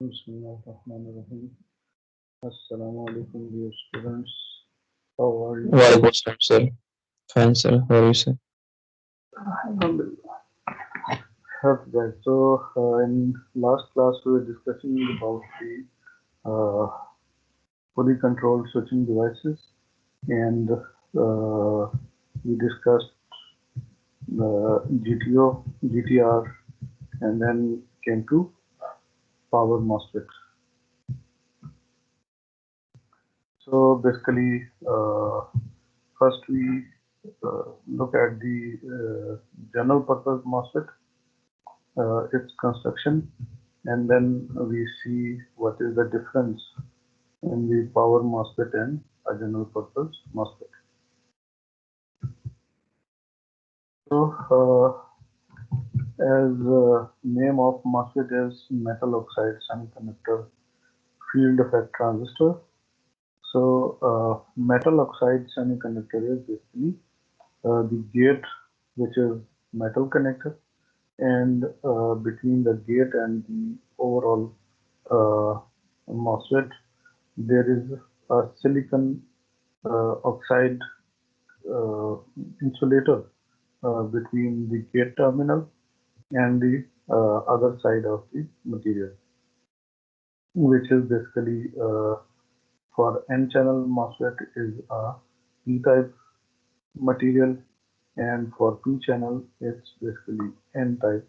Bismillahirrahmanirrahim. Assalamu alaikum, dear students. How are you? Walaikum assalam, sir. Fine, sir. How are you, sir? Alhamdulillah. Okay, guys. In last class, we were discussing about the fully controlled switching devices, and we discussed GTO, GTR, and then came to power MOSFET. So basically, first we look at the general purpose MOSFET, its construction, and then we see what is the difference in the power MOSFET and a general purpose MOSFET. So, as name of MOSFET is metal oxide semiconductor field effect transistor. So, metal oxide semiconductor is basically the gate, which is metal connector, and between the gate and the overall uh, MOSFET, there is a silicon oxide uh, insulator between the gate terminal and the other side of the material, which is basically for N-channel MOSFET is a P-type material, and for P-channel it's basically N-type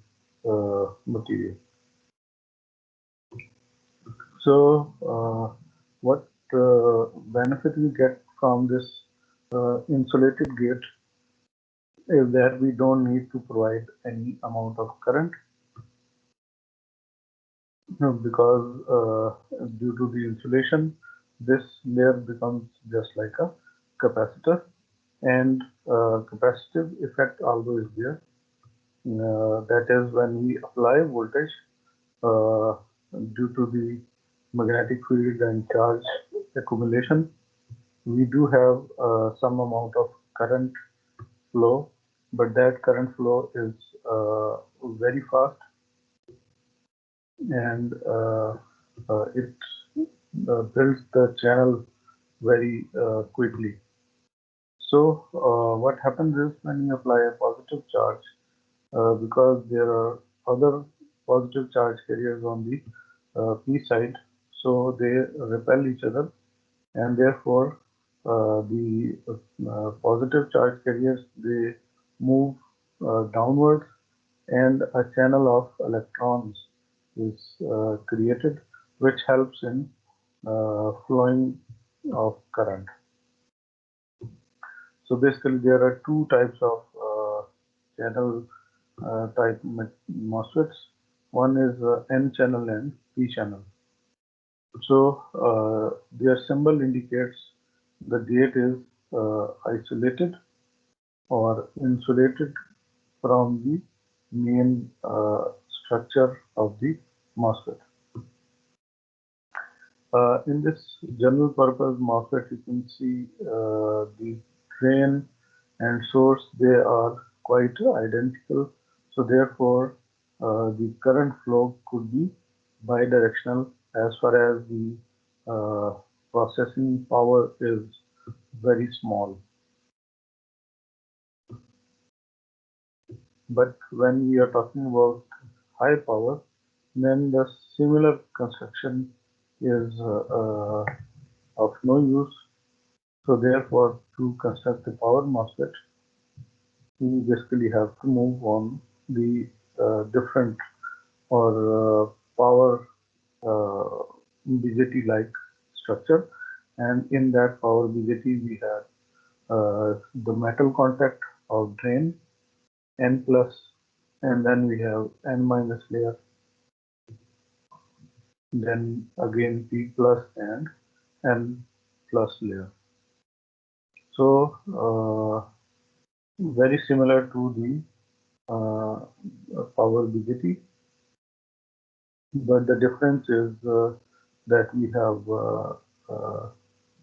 material. So, what benefit we get from this insulated gate is that we don't need to provide any amount of current because due to the insulation, this layer becomes just like a capacitor, and capacitive effect also is there. That is when we apply voltage uh, due to the magnetic field and charge accumulation, we do have some amount of current flow, but that current flow is very fast, and it builds the channel very quickly. So what happens is when you apply a positive charge, because there are other positive charge carriers on the p side, so they repel each other, and therefore the positive charge carriers, they move downwards, and a channel of electrons is created, which helps in flowing of current. So basically, there are two types of channel type MOSFETs. One is N channel and P channel. So their symbol indicates the gate is isolated or insulated from the main structure of the MOSFET. In this general purpose MOSFET, you can see the drain and source, they are quite identical. So therefore, the current flow could be bidirectional as far as the processing power is very small. But when we are talking about high power, then the similar construction is of no use. So therefore, to construct the power MOSFET, we basically have to move on the different or power BJT-like structure. And in that power BJT, we have the metal contact of drain, N plus, and then we have N minus layer, then again P plus and N plus layer. So very similar to the power BJT, but the difference is that we have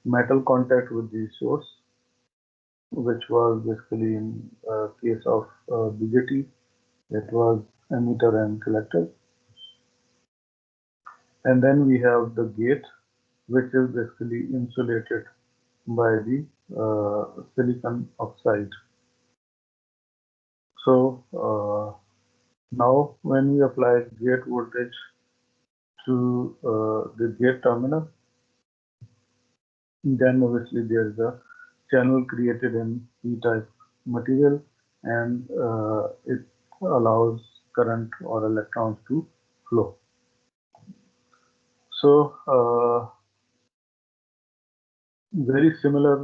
metal contact with the source, which was basically in case of BJT, it was emitter and collector. And then we have the gate, which is basically insulated by the silicon oxide. So now when we apply gate voltage to the gate terminal, then obviously there is a channel created in p-type material, and it allows current or electrons to flow. So very similar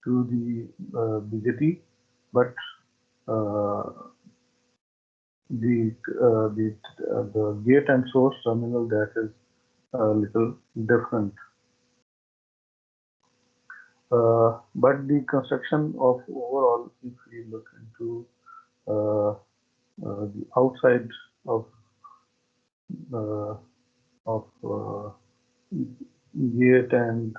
to the BJT, but uh, the gate and source terminal, that is a little different. But the construction of overall, if we look into the outside of uh, gate and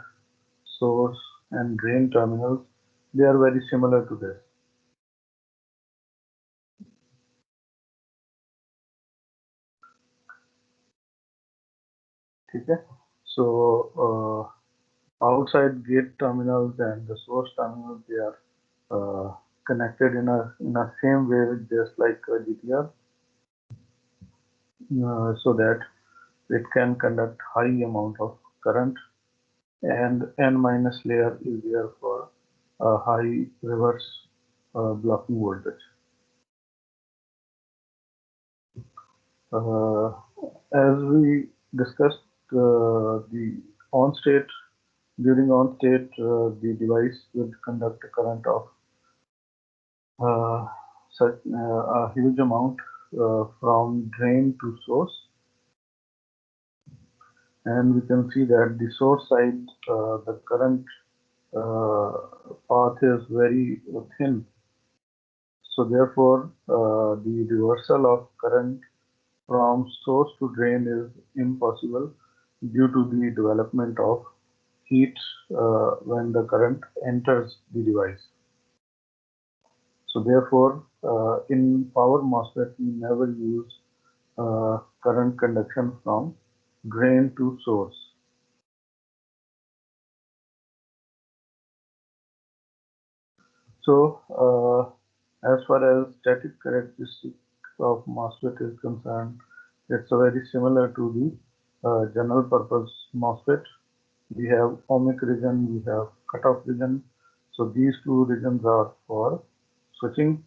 source and drain terminals, they are very similar to this. Okay? So outside gate terminals and the source terminals, they are connected in a same way, just like a GTR, so that it can conduct high amount of current, and N minus layer is there for a high reverse blocking voltage. Uh, as we discussed, the on state during on state, the device would conduct a current of uh, such a huge amount from drain to source, and we can see that the source side, the current path is very thin. So therefore, the reversal of current from source to drain is impossible due to the development of heat when the current enters the device. So therefore, in power MOSFET, we never use current conduction from drain to source. So as far as static characteristic of MOSFET is concerned, it's very similar to the general purpose MOSFET. We have ohmic region, we have cutoff region. So these two regions are for switching,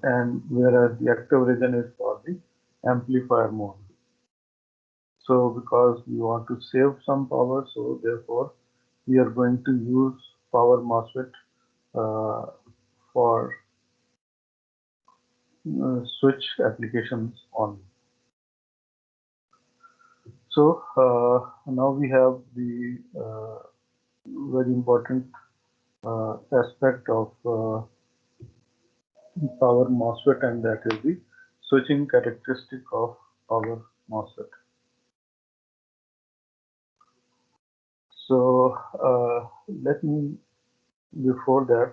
and whereas the active region is for the amplifier mode. So because we want to save some power, so therefore we are going to use power MOSFET uh, for switch applications only. So now we have the very important aspect of power MOSFET, and that is the switching characteristic of power MOSFET. So let me, before that,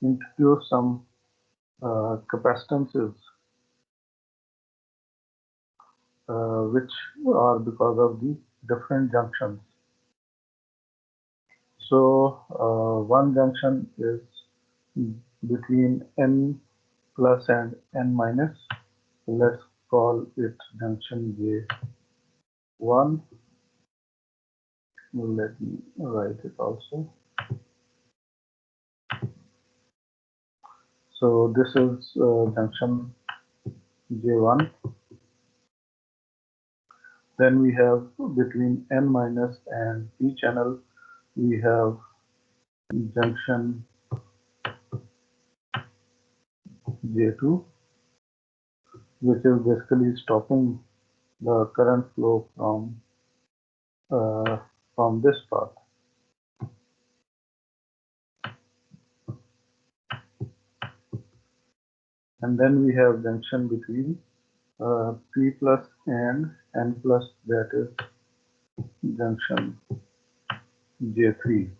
introduce some capacitances which are because of the different junctions. So one junction is between N plus and N minus. Let's call it junction J1. Let me write it also. So this is junction J1. Then we have between N minus and P channel, we have junction J2, which is basically stopping the current flow from this path. And then we have junction between P plus and N plus, that is junction J3.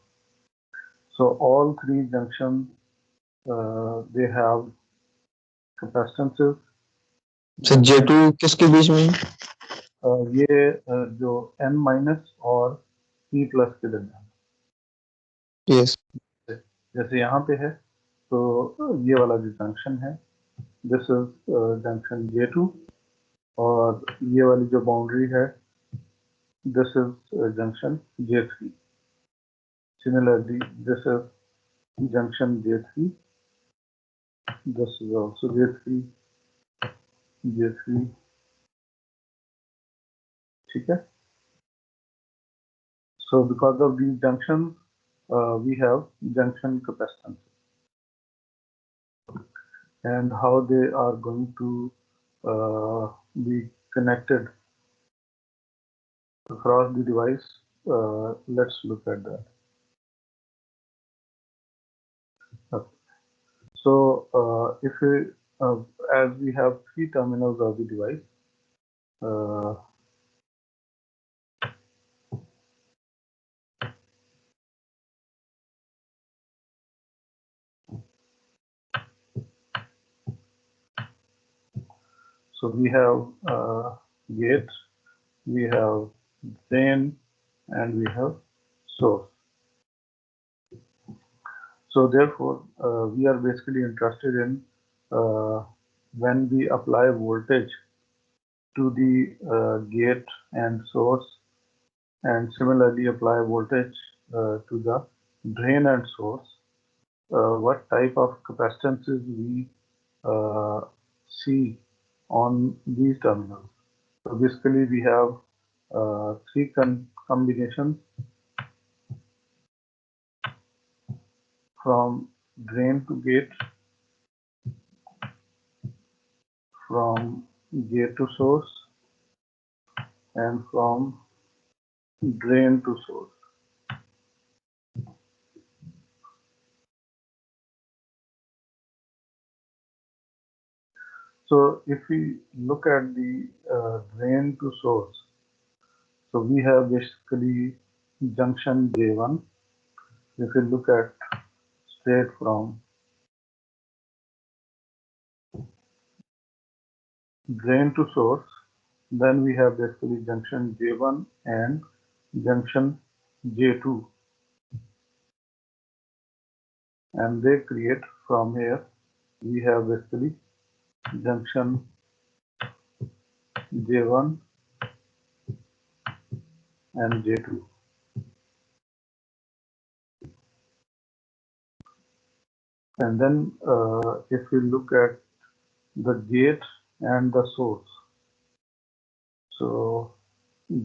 So all three junctions, they have capacitances. Sir J2 किसके बीच में है? ये जो n minus और p plus के दरमियान, Yes. जैसे यहाँ पे है, तो ये वाला जो जंक्शन है, दिस इज जंक्शन J2, और ये वाली जो बाउंड्री है, this is junction J3. Similarly, this is junction J3. This is also J3, J3. ठीक है. So because of these junctions, we have junction capacitance, and how they are going to be connected across the device. Let's look at that. Okay. So if we, as we have three terminals of the device, so we have gate, we have drain, and we have source. So therefore, we are basically interested in when we apply voltage to the gate and source, and similarly apply voltage to the drain and source, what type of capacitances we see on these terminals. So basically we have three combinations from drain to gate, from gate to source, and from drain to source. So if we look at the drain to source, so we have basically junction J1. If we look at straight from drain to source, then we have basically junction J1 and junction J2, and they create, from here we have basically junction J1 and J2. And then if we look at the gate and the source, so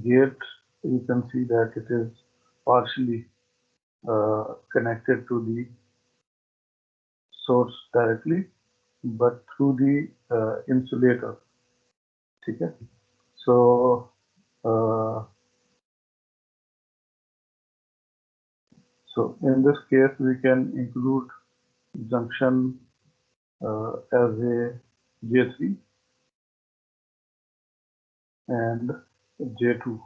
gate, you can see that it is partially connected to the source directly, but through the insulator. ठीक है. So so in this case we can include junction as a J3 and J2.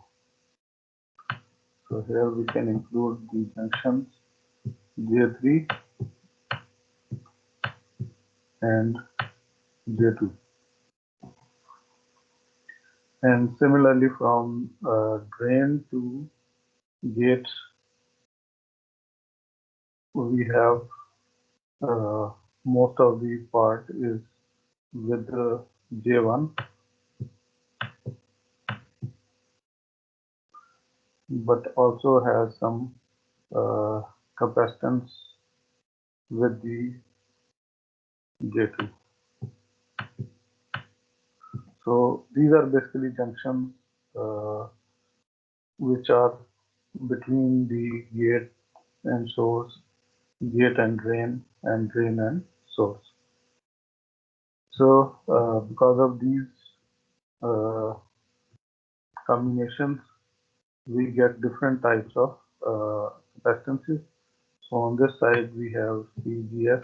So here we can include the junctions J3 and J2. And similarly from drain to gate, we have most of the part is with J1, but also has some capacitance with the J2. So these are basically junctions which are between the gate and source, gate and drain and source. So because of these combinations, we get different types of capacitances. So on this side we have CGS,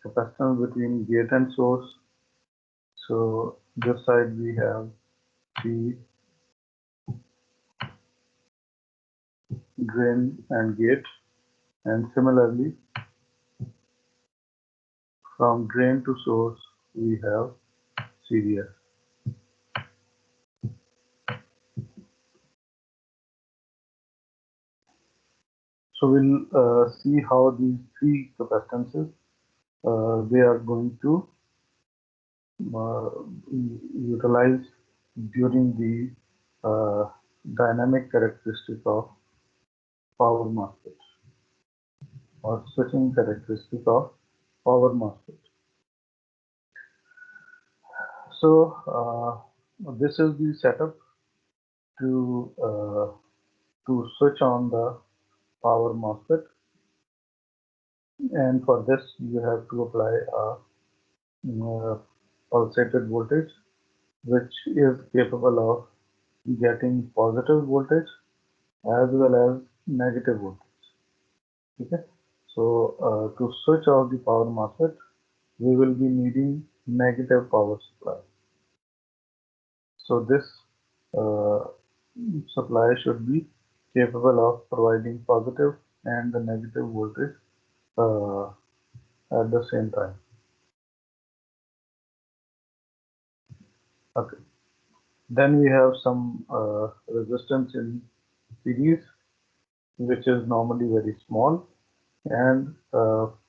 capacitance between gate and source. So this side we have the drain and gate, and similarly from drain to source we have CDS. So we'll see how these three capacitances they are going to uh, utilize during the dynamic characteristic of power MOSFET or switching characteristic of power MOSFET. So this is the setup to switch on the power MOSFET, and for this you have to apply a pulsated voltage which is capable of getting positive voltage as well as negative voltage. Okay, so to switch off the power MOSFET, we will be needing negative power supply. So this uh, supply should be capable of providing positive and the negative voltage uh, at the same time. Okay. Then we have some resistance in series, which is normally very small, and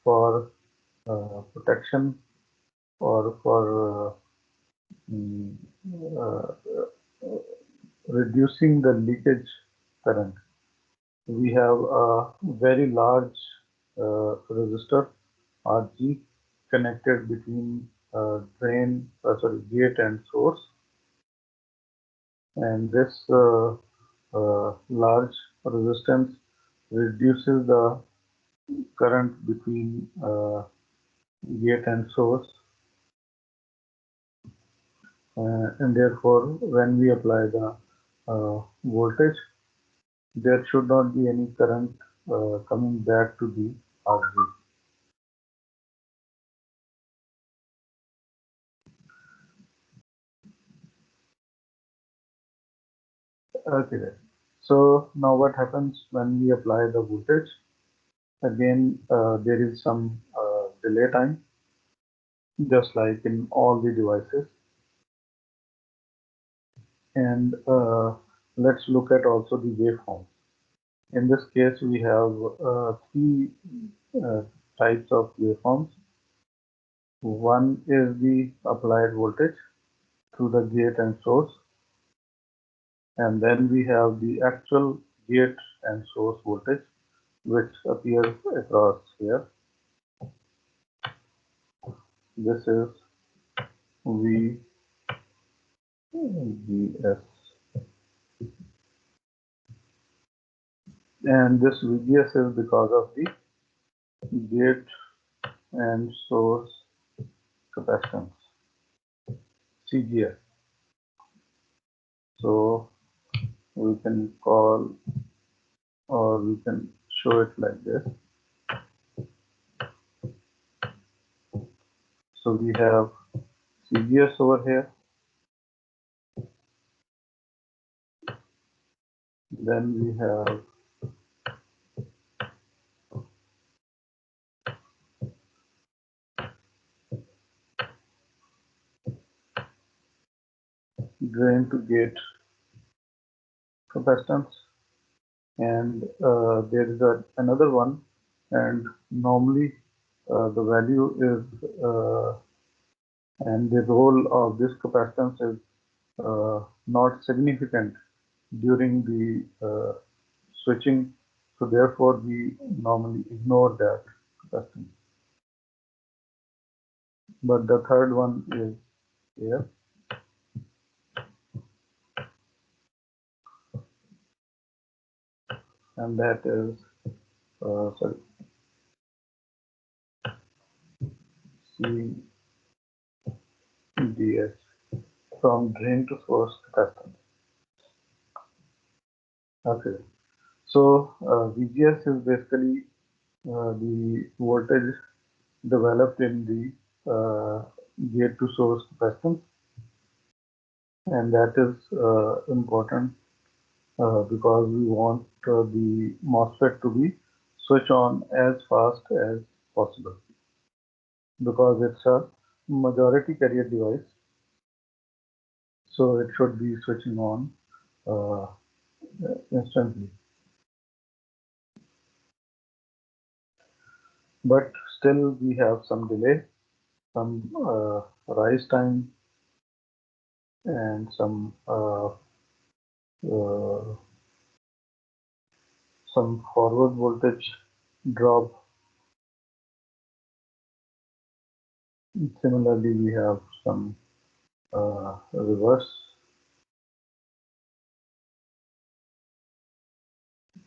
for protection or for mm, uh, reducing the leakage current, we have a very large resistor RG connected between gate and source, and this large resistance reduces the current between gate and source, and therefore when we apply the voltage, there should not be any current coming back to the RG. Okay, so now what happens when we apply the voltage? Again, there is some delay time, just like in all the devices. And let's look at also the waveform. In this case, we have three uh, types of waveforms. One is the applied voltage through the gate and source, and then we have the actual gate and source voltage, which appears across here. This is VGS, and this VGS is because of the gate and source capacitance, CGS. So we can call, or we can show it like this. So we have CGS over here, then we have drain to gate capacitance, and there is another one, and normally the value is and the role of this capacitance is not significant during the switching, so therefore we normally ignore that capacitance. But the third one is here, and that is sorry, CDS, from drain to source capacitance. Okay, so VGS is basically the voltage developed in the gate to source capacitance, and that is important because we want the MOSFET to be switch on as fast as possible, because it's a majority carrier device, so it should be switching on uh, instantly. But still we have some delay, some rise time, and uh, some forward voltage drop. Similarly, we have some reverse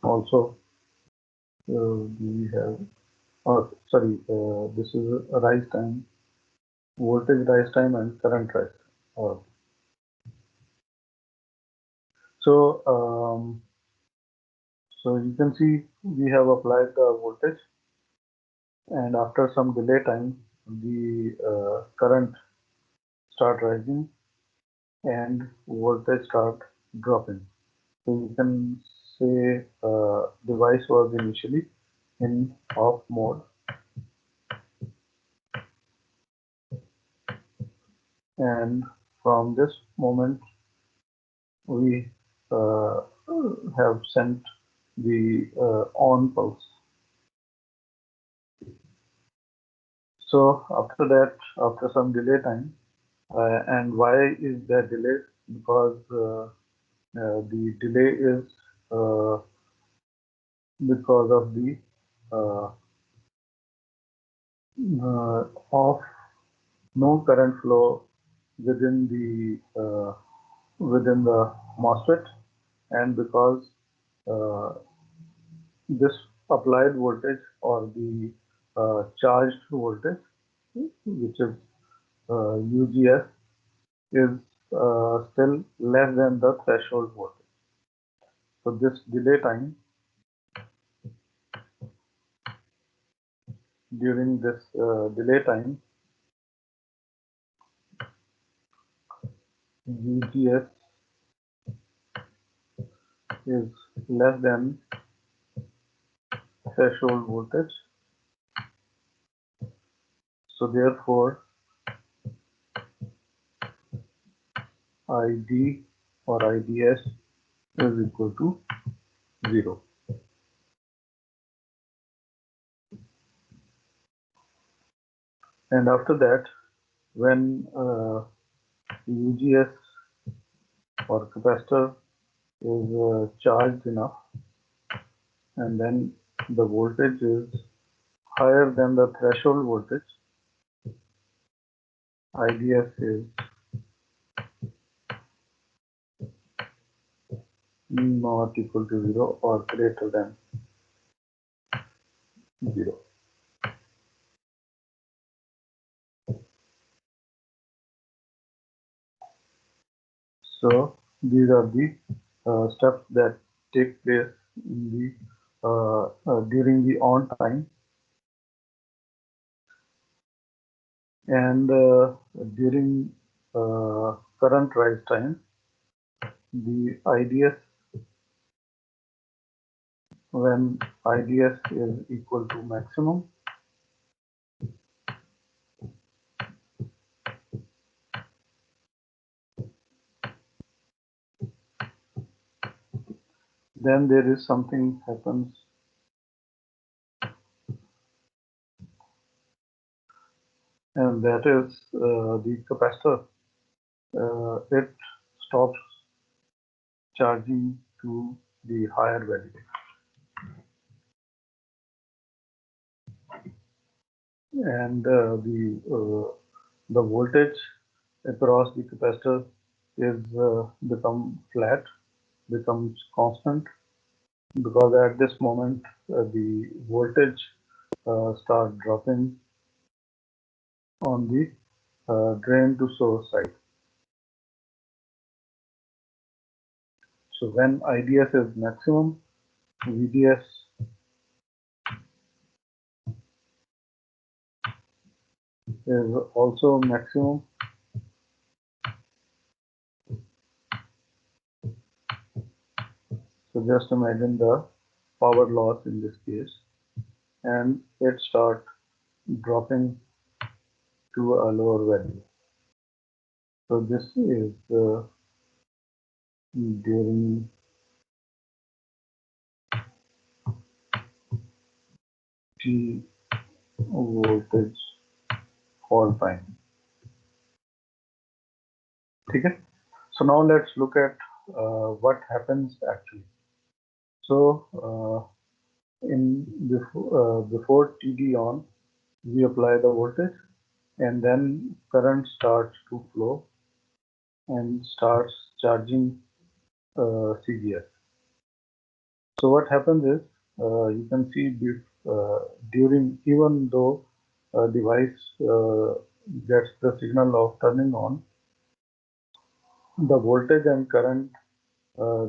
also. We have, oh, sorry, this is a rise time, voltage rise time, and current rise. Uh, so, so you can see we have applied the voltage, and after some delay time, the current start rising and voltage start dropping. So you can say device was initially in off mode, and from this moment we uh, have sent the on pulse. So after that, after some delay time, and why is there delay? Because the delay is uh, because of the uh, of no current flow within the MOSFET, and because uh, this applied voltage or the charged voltage, which is UGS, is still less than the threshold voltage. So this delay time, during this delay time, UGS is less than threshold voltage. So therefore, ID or IDS is equal to 0. And after that, when UGS or capacitor is charged enough, and then the voltage is higher than the threshold voltage, IDS is not equal to 0 or greater than 0. So these are the steps that take place in the during the on time, and during current rise time, the IDS, when IDS is equal to maximum, then there is something happens, and that is the capacitor. It stops charging to the higher value, and the voltage across the capacitor is become flat, becomes constant, because at this moment the voltage start dropping on the drain to source side. So when IDS is maximum, VDS is also maximum. So just imagine the power loss in this case, and it start dropping to a lower value. So this is during T voltage fall time. Okay. So now let's look at what happens actually. So before TD on, we apply the voltage, and then current starts to flow and starts charging CGS. So what happens is you can see during, even though a device gets the signal of turning on, the voltage and current,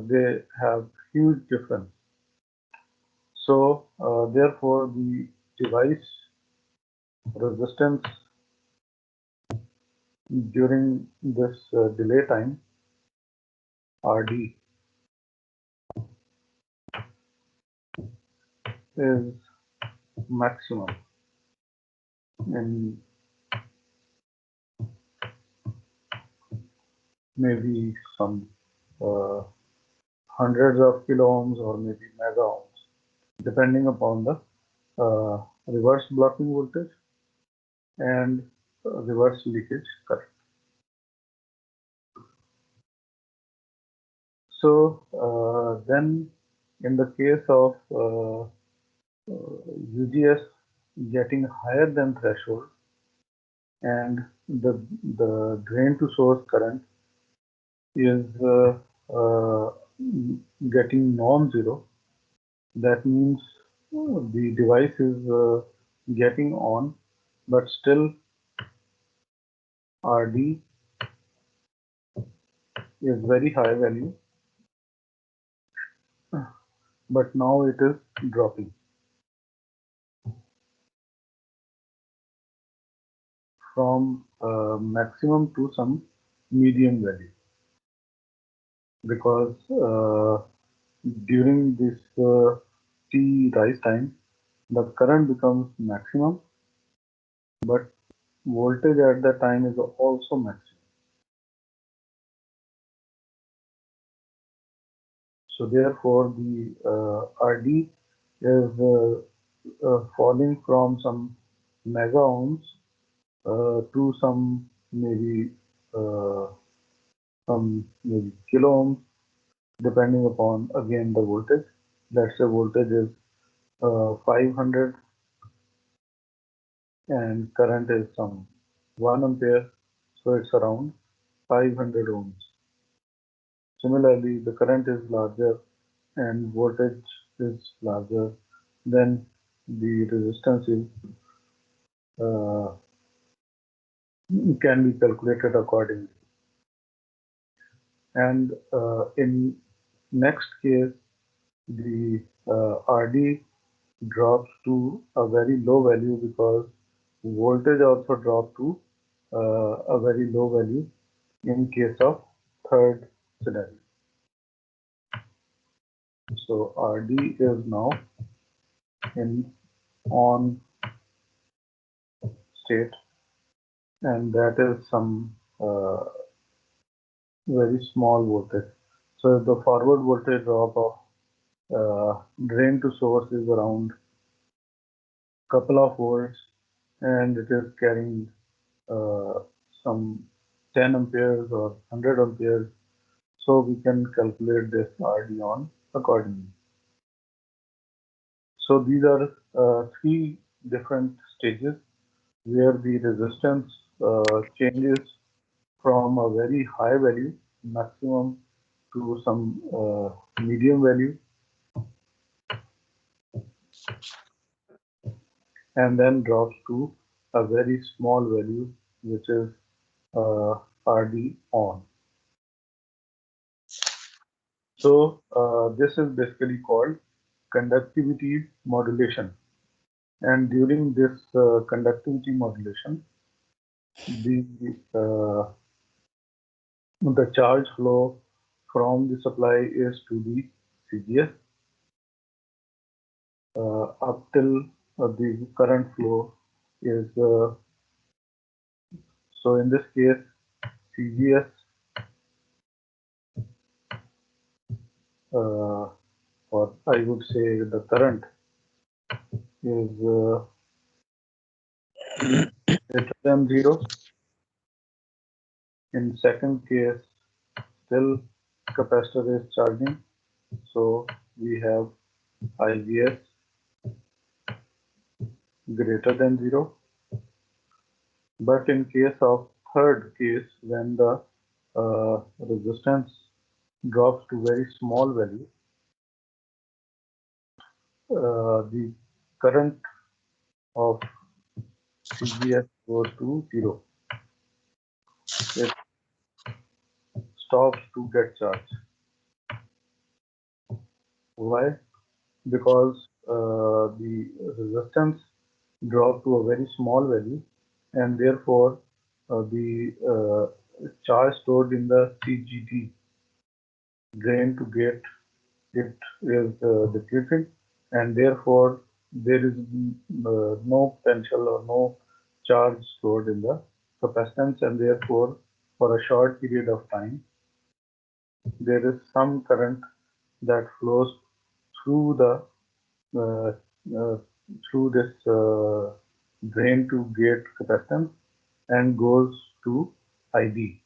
they have huge difference. So therefore the device resistance during this delay time, RD, is maximum in maybe some uh, hundreds of kilo ohms or maybe mega ohms, depending upon the reverse blocking voltage and reverse leakage current. So then in the case of UGS getting higher than threshold and the drain to source current is uh, getting non-zero, that means the device is getting on, but still RD is very high value, but now it is dropping from maximum to some medium value, because during this T rise time, the current becomes maximum, but voltage at that time is also maximum. So therefore, the RD is falling from some mega ohms to uh, some maybe kilo ohms, depending upon again the voltage. Let's say voltage is 500 and current is some 1 ampere, so it's around 500 ohms. Similarly, the current is larger and voltage is larger, then the resistance is uh, can be calculated accordingly. And in next case, the RD drops to a very low value because voltage also dropped to a very low value in case of third scenario. So RD is now in on state, and that is some very small voltage. So if the forward voltage drop of drain to source is around couple of volts and it is carrying uh, some 10 amperes or 100 amperes, so we can calculate this RD on accordingly. So these are three different stages where the resistance changes from a very high value, maximum, to some medium value, and then drops to a very small value, which is RD on. So this is basically called conductivity modulation. And during this conductivity modulation, uh, the charge flow from the supply is to the CGS up till the current flow is So in this case, CGS or I would say the current is greater than 0. In second case, still capacitor is charging, so we have IGS greater than 0. But in case of third case, when the resistance drops to very small value, the current of CGS goes to 0. It stops to get charged. Why? Because the resistance dropped to a very small value, and therefore the charge stored in the CGT, drain to gate, it is depleted, and therefore there is no potential or no charge stored in the capacitance, and therefore for a short period of time there is some current that flows through the uh, uh, through this drain to gate capacitance and goes to ID.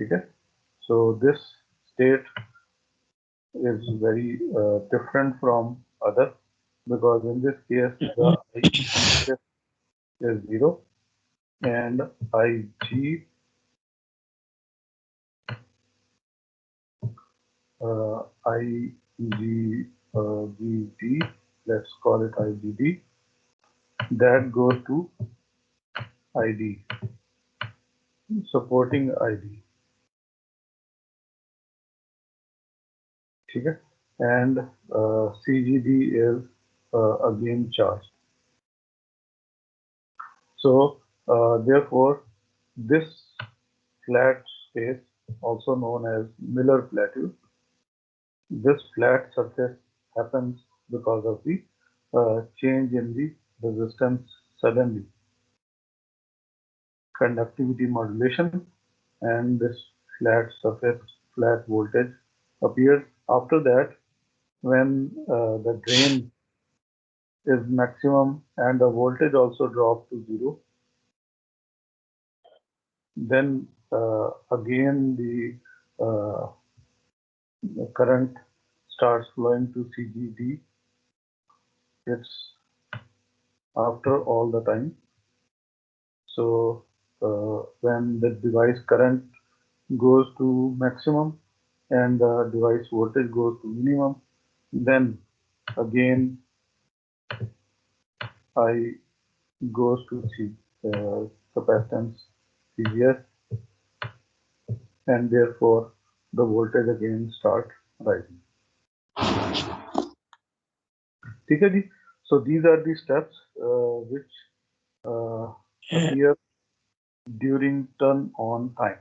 Okay? So this state is very different from other, because in this case the I is 0 and IG IGGT, let's call it IGD, that goes to ID, supporting ID. Okay? And CGD is again charged. So therefore this flat space, also known as Miller plateau, this flat surface happens because of the change in the resistance suddenly, conductivity modulation, and this flat surface, flat voltage appears. After that, when the drain is maximum and the voltage also drops to 0, then again the current starts flowing to CGD. It's after all the time. So when the device current goes to maximum and the device voltage goes to minimum, then again I goes to capacitance CGS, and therefore the voltage again start rising. ठीक है जी? So these are the steps which appear during turn on time.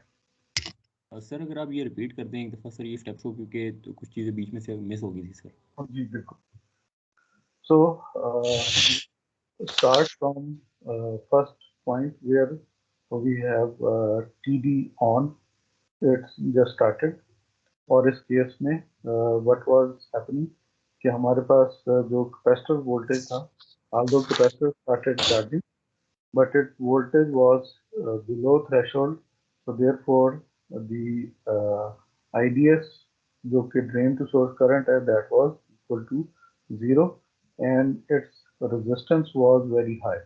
Sir अगर आप ये repeat कर दें एक दफ़ा sir ये स्टेप्स को, क्योंकि तो कुछ चीज़ें बीच में से मिस हो गई थी सर। जी बिल्कुल. So start from first point where we have TD on. It's just started. और इस केस में what was happening कि हमारे पास जो कैपेसिटर वोल्टेज था, although capacitor started charging, but its voltage was below threshold, so therefore the IDS, जो कि drain to source current है, that was equal to 0, and its resistance was very high.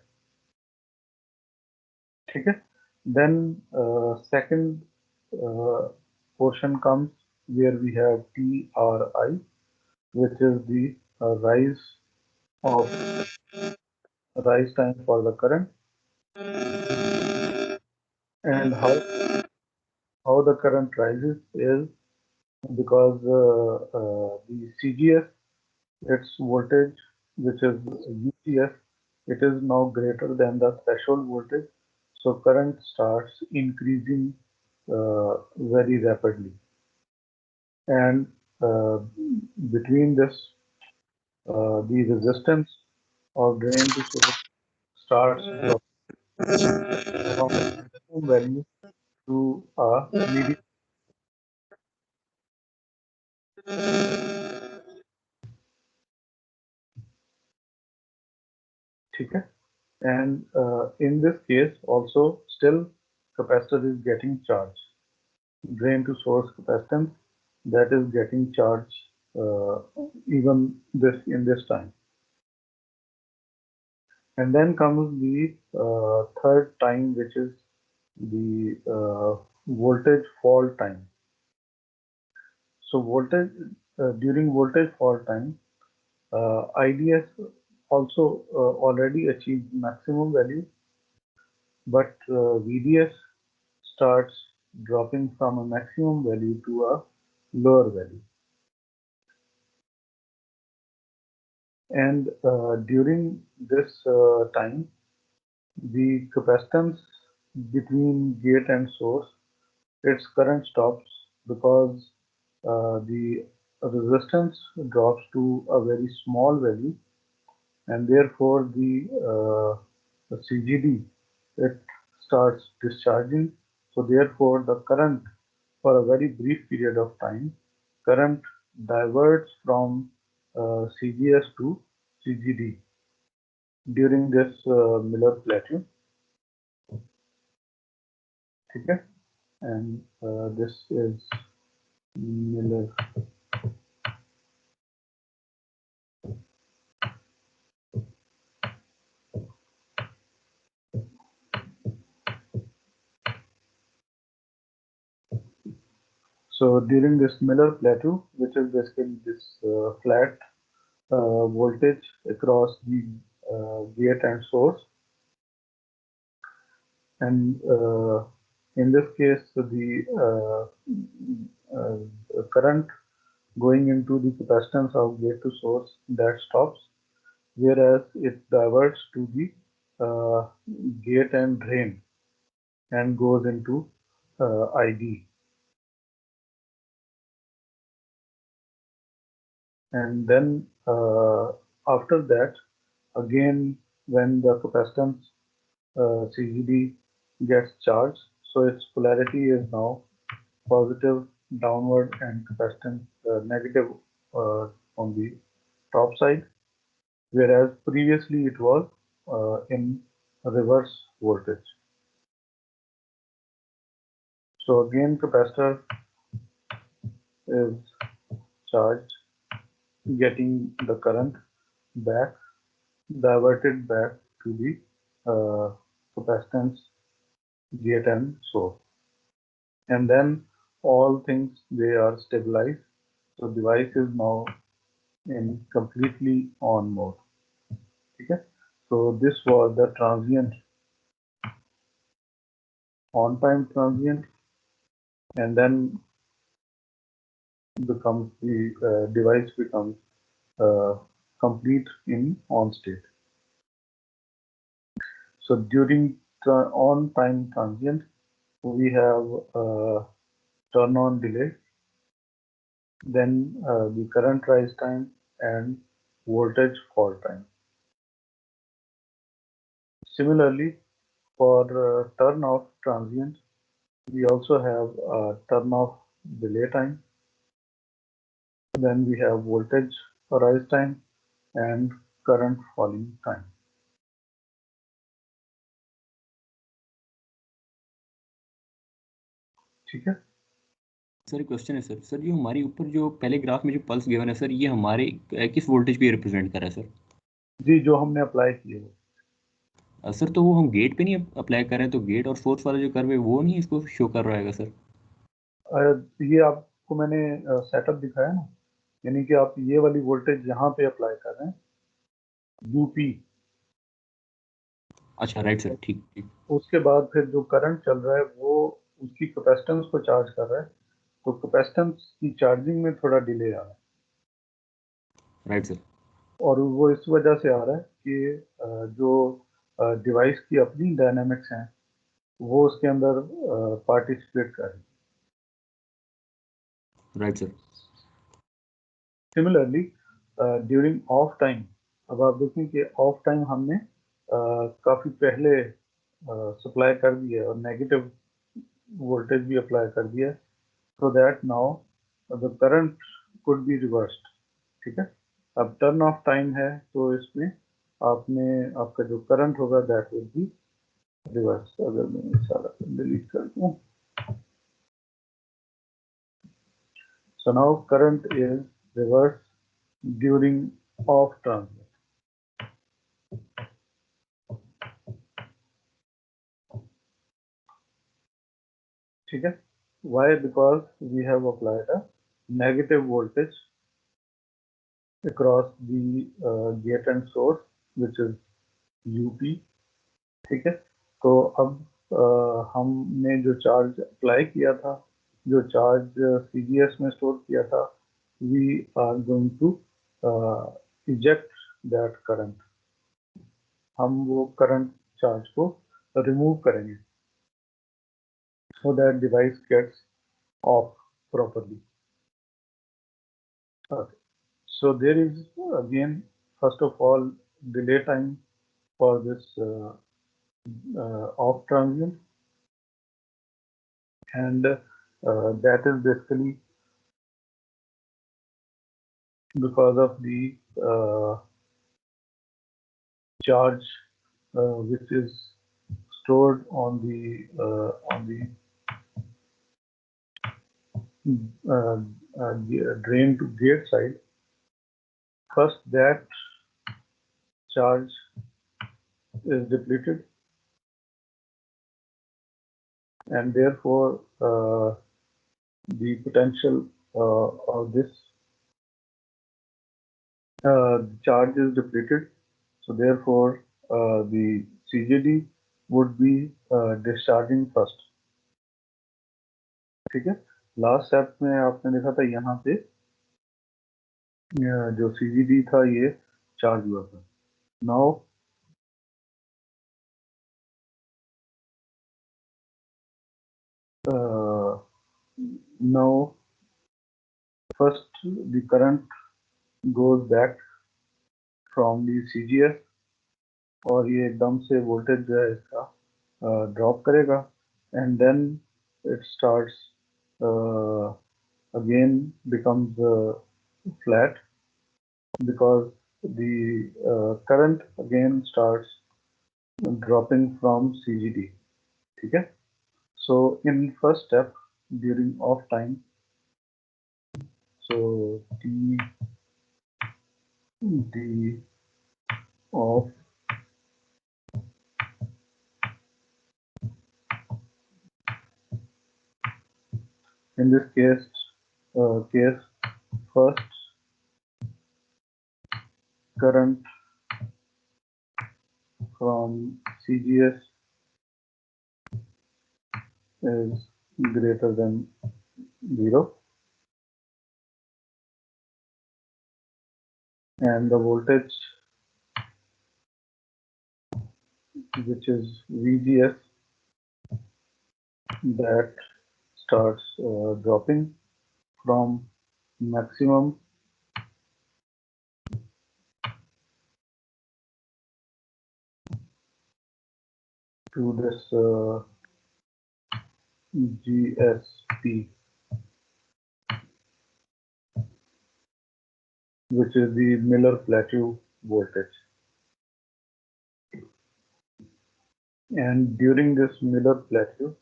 ठीक है? Then second portion comes where we have TRI, which is the rise time for the current, and how the current rises is because the CGS, its voltage, which is UCS, it is now greater than the threshold voltage, so current starts increasing very rapidly, and between this the resistance of drain to source starts dropping. from a maximum value to a medium. ठीक है? And in this case also still capacitor is getting charged. Drain to source capacitance that is getting charged even in this time. And then comes the third time, which is the voltage fall time. So voltage during voltage fall time, IDS also already achieved maximum value, but VDS starts dropping from a maximum value to a lower value. And during this time, the capacitance between gate and source, its current stops because the resistance drops to a very small value, and therefore the CGD, it starts discharging. So therefore the current, for a very brief period of time, current diverts from CGS to CGD during this Miller plateau. Okay, and this is Miller. So during this Miller plateau, which is basically this flat voltage across the gate and source, and in this case the current going into the capacitance of gate to source, that stops, whereas it diverts to the gate and drain and goes into ID. And then after that, again, when the capacitance CGD gets charged, so its polarity is now positive downward and capacitance negative on the top side, whereas previously it was in reverse voltage. So again, capacitor is charged, getting the current back, diverted back to the capacitance gate and source. And then all things, they are stabilized. So device is now in completely on mode. Okay? So this was the transient, on time transient, and then becomes the device becomes complete in on state. So during on time transient, we have turn on delay, then the current rise time and voltage fall time. Similarly, for turn off transient, we also have turn off delay time. Then we have voltage rise time and current falling time. ठीक है? Sir question है sir जो हमारे ऊपर जो पहले graph में जो पल्स गिवन है सर, ये हमारे किस वोल्टेज पे रिप्रेजेंट कर रहा है सर? जी, जो हमने अप्लाई किए वो। सर तो वो हम गेट पे नहीं अप्लाई कर रहे हैं, तो गेट और सोर्स वाला जो कर्व है वो नहीं इसको शो कर रहा है सर? ये आपको मैंने सेटअप दिखाया ना, यानी कि आप ये वाली वोल्टेज यहाँ पे अप्लाई कर रहे हैं, यूपी। अच्छा, राइट सर, ठीक ठीक। उसके बाद फिर जो करंट चल रहा है वो उसकी कैपेसिटेंस को चार्ज कर रहा है, तो कैपेसिटेंस की चार्जिंग में थोड़ा डिले आ रहा है। Right sir. और वो इस वजह से आ रहा है कि जो डिवाइस की अपनी डायनामिक्स हैं वो उसके अंदर पार्टिसिपेट कर रही है। Right sir. Similarly during of time, अब आप देखें कि ऑफ टाइम हमने काफ़ी पहले सप्लाई कर दिया है और नेगेटिव वोल्टेज भी अप्लाई कर दिया है, so that now the current could be reversed. ठीक है, अब टर्न ऑफ टाइम है तो इसमें आपका जो करंट होगा दैट विल बी रिवर्स। अगर मैं सारा डिलीट कर दूं, so now current is reversed during off transit। ठीक है, why? Because we have applied a negative voltage across the gate and source which is UP। ठीक है, तो अब हमने जो चार्ज अप्लाई किया था, जो चार्ज CGS में स्टोर किया था, we are going to eject that current. हम वो करंट चार्ज को रिमूव करेंगे so that device gets off properly। Okay. So there is again, first of all, delay time for this off transient, and that is basically because of the charge which is stored on the drain to gate side. First, that charge is depleted, and therefore the potential of this charge is depleted. So therefore the CGD would be discharging first। ठीक है, last step में आपने देखा था यहाँ पे जो CGD था ये चार्ज हुआ था। Now first the current goes back from the CGS और ये एकदम से वोल्टेज जो है इसका ड्रॉप करेगा, and then it starts again becomes flat because the current again starts dropping from CGD। ठीक है, so in first step during off time, so the off in this case first current from CGS is greater than 0 and the voltage which is VGS that starts dropping from maximum to this GSP, which is the Miller plateau voltage. And during this Miller plateau,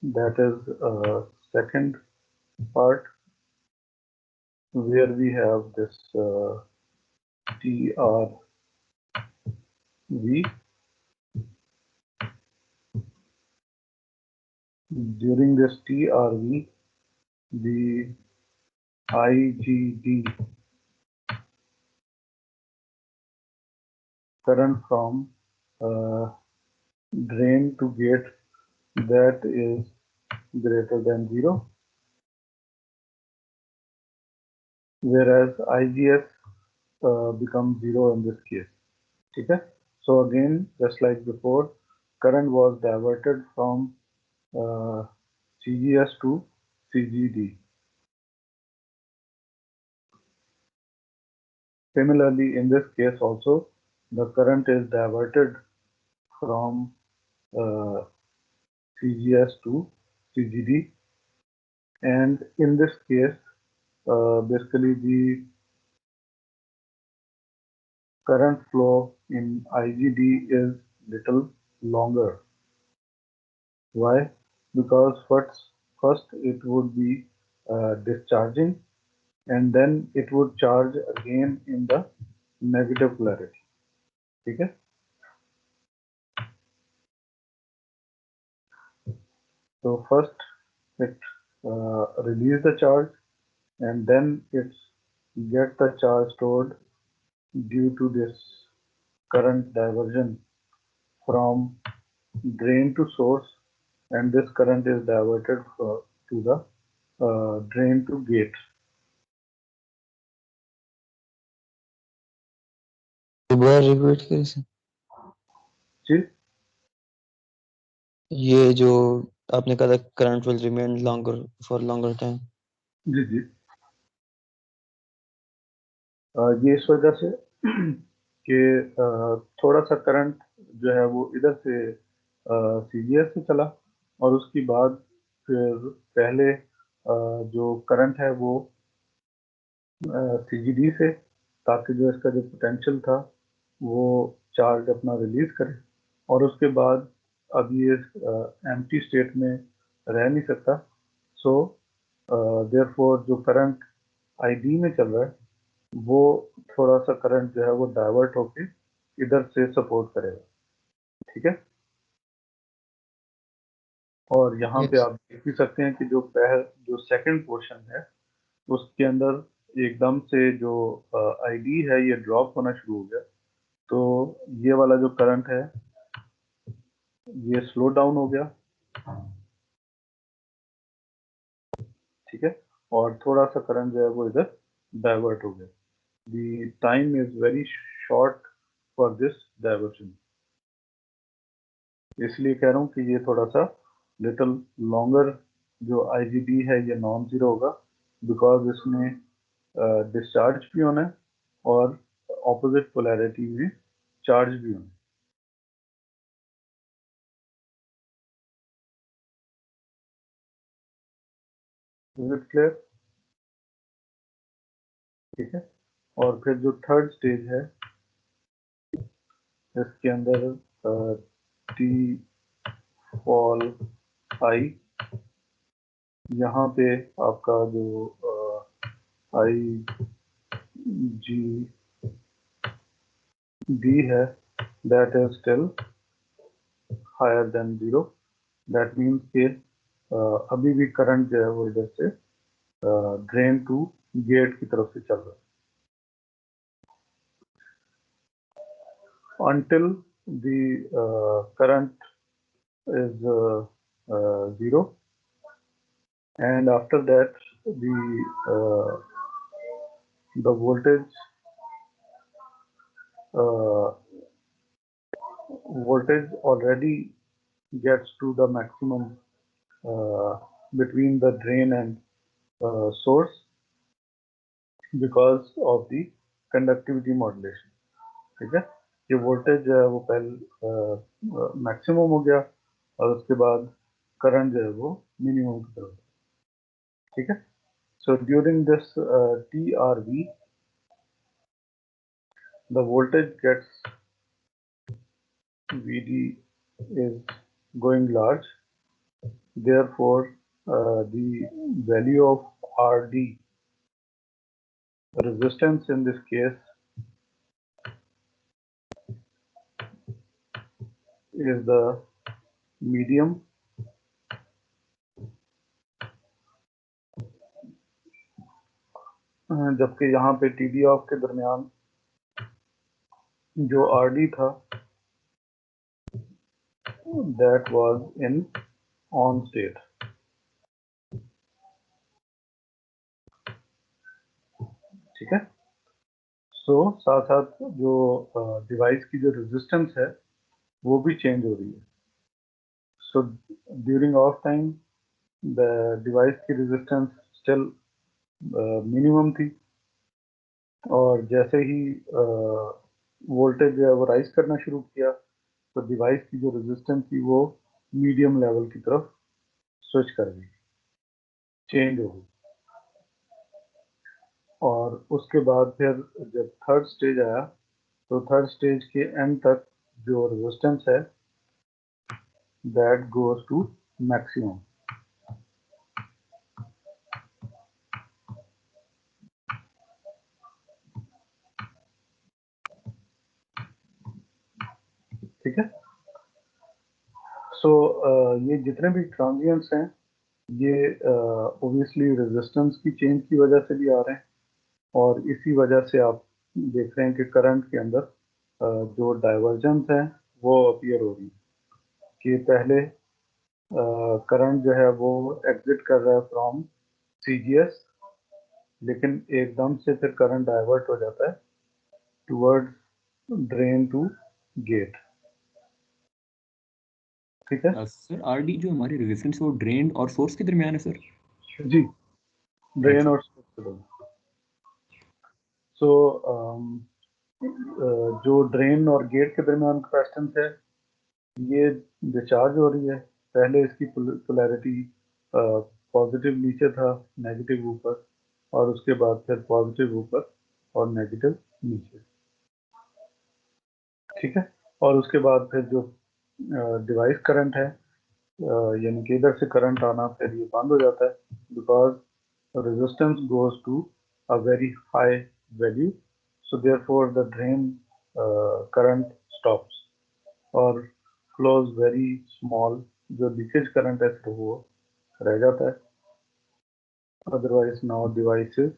that is second part where we have this TRV. During this TRV, the IGD current from drain to gate that is greater than 0, whereas IGS becomes 0 in this case। ठीक है, so again just like before, current was diverted from CGS to CGD। Similarly, in this case also, the current is diverted from CGS to CGD, and in this case, basically the current flow in IGD is little longer. Why? Because first it would be discharging, and then it would charge again in the negative polarity. Okay? So first it release the charge, and then it's get the charge stored due to this current diversion from drain to source, and this current is diverted to the drain to gate. दोबारा repeat करें sir. जी ये जो आपने कहा था current will remain longer for longer time. जी जी ये इस वजह से कि थोड़ा सा करंट जो है वो इधर से CGS से चला, और उसके बाद फिर पहले जो करंट है वो CGD से, ताकि जो इसका जो पोटेंशियल था वो चार्ज अपना रिलीज करे, और उसके बाद अब ये एम्प्टी स्टेट में रह नहीं सकता। सो देयरफॉर जो करंट ID में चल रहा है वो थोड़ा सा करंट जो है वो डाइवर्ट होके इधर से सपोर्ट करेगा। ठीक है, और यहाँ पे यस आप देख भी सकते हैं कि जो सेकंड पोर्शन है उसके अंदर एकदम से जो ID है ये ड्रॉप होना शुरू हो गया, तो ये वाला जो करंट है ये स्लो डाउन हो गया। ठीक है, और थोड़ा सा करंट जो है वो इधर डाइवर्ट हो गया। The time is very short for this diversion, इसलिए कह रहा हूँ कि ये थोड़ा सा लिटिल लॉन्गर जो IGD है ये नॉन जीरो होगा, बिकॉज इसमें डिस्चार्ज भी होना है और ऑपोजिट पोलैरिटी में चार्ज भी होना है। Is it clear? ठीक है, और फिर जो थर्ड स्टेज है इसके अंदर टी फॉल आई, यहाँ पे आपका जो IGD है that is still higher than zero, that means कि अभी भी करंट जो है वो इधर से ड्रेन टू गेट की तरफ से चल रहा है until the current is zero, and after that the voltage already gets to the maximum between the drain and source because of the conductivity modulation। ठीक है, ये वोल्टेज जो है वो पहले मैक्सिमम हो गया और उसके बाद करंट जो है वो मिनिमम की तरफ। ठीक है, so during this TRV the voltage gets VD is going large, therefore the value of RD resistance in this case is the medium जबकि यहाँ पे TD ऑफ के दरमियान जो RD था that was in on state। ठीक है, सो साथ साथ जो डिवाइस की जो रेजिस्टेंस है वो भी चेंज हो रही है। So during of time the device की रेजिस्टेंस स्टिल मिनिमम थी, और जैसे ही वोल्टेज जो है वो राइज करना शुरू किया तो डिवाइस की जो रेजिस्टेंस थी वो मीडियम लेवल की तरफ स्विच कर गई, चेंज हो गई। और उसके बाद फिर जब थर्ड स्टेज आया तो थर्ड स्टेज के एंड तक जो रेजिस्टेंस है दैट गोज टू मैक्सिमम। ठीक है। सो ये जितने भी ट्रांजिएंट्स हैं ये ओबियसली रेजिस्टेंस की चेंज की वजह से भी आ रहे हैं, और इसी वजह से आप देख रहे हैं कि करंट के अंदर जो डाइवर्जेंस है वो अपीयर हो रही है कि पहले करंट जो है वो एग्जिट कर रहा है फ्रॉम सीजीएस, लेकिन एकदम से फिर करंट डाइवर्ट हो जाता है टुवर्ड्स ड्रेन टू गेट। ठीक है सर आरडी जो हमारे रेजिस्टेंस वो ड्रेन और सोर्स के दरमियान है सर। जी, राइट ड्रेन सर। और सोर्स। सो जो ड्रेन और गेट के दरमियान कैपेसिटेंस है ये डिस्चार्ज हो रही है। पहले इसकी पोलैरिटी पॉजिटिव नीचे था, नेगेटिव ऊपर, और उसके बाद फिर पॉजिटिव ऊपर और नेगेटिव नीचे। ठीक है। और उसके बाद फिर जो डिवाइस करंट है यानी कि इधर से करंट आना फिर ये बंद हो जाता है because resistance goes to a very high value, so therefore the drain current stops और फ्लोज वेरी स्मॉल, जो लीकेज करंट है फिर वो रह जाता है। Otherwise now device is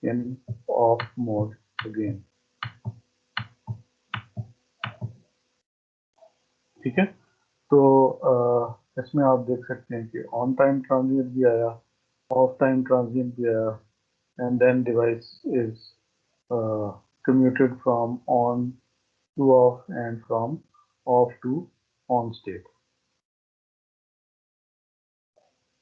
in off mode again. ठीक है। तो इसमें आप देख सकते हैं कि ऑन टाइम ट्रांजिएंट भी आया, ऑफ टाइम ट्रांजिएंट भी आया, and then device is commuted from on to off and from off to on state।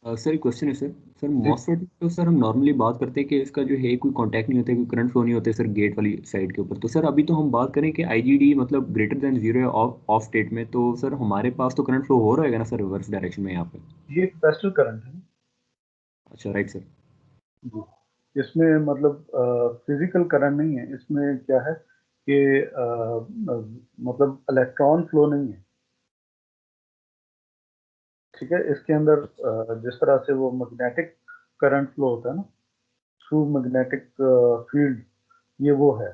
Sir एक क्वेश्चन है सर। सर जी मॉसफेट तो सर हम नॉर्मली बात करते हैं कि इसका जो है कोई कांटेक्ट नहीं होता है, कोई करंट फ्लो नहीं होता है सर गेट वाली साइड के ऊपर। तो सर अभी तो हम बात करें कि आईजीडी मतलब ग्रेटर देन जीरो या ऑफ स्टेट में, तो सर हमारे पास तो करंट फ्लो हो रहा है ना सर रिवर्स डायरेक्शन में यहाँ पे। ये कैपेसिटर करंट है। अच्छा राइट सर। जी, इसमें मतलब फिजिकल करंट नहीं है, इसमें क्या है कि मतलब इलेक्ट्रॉन फ्लो नहीं है। ठीक है। इसके अंदर जिस तरह से वो मैग्नेटिक करंट फ्लो होता है ना थ्रू मैग्नेटिक फील्ड, ये वो है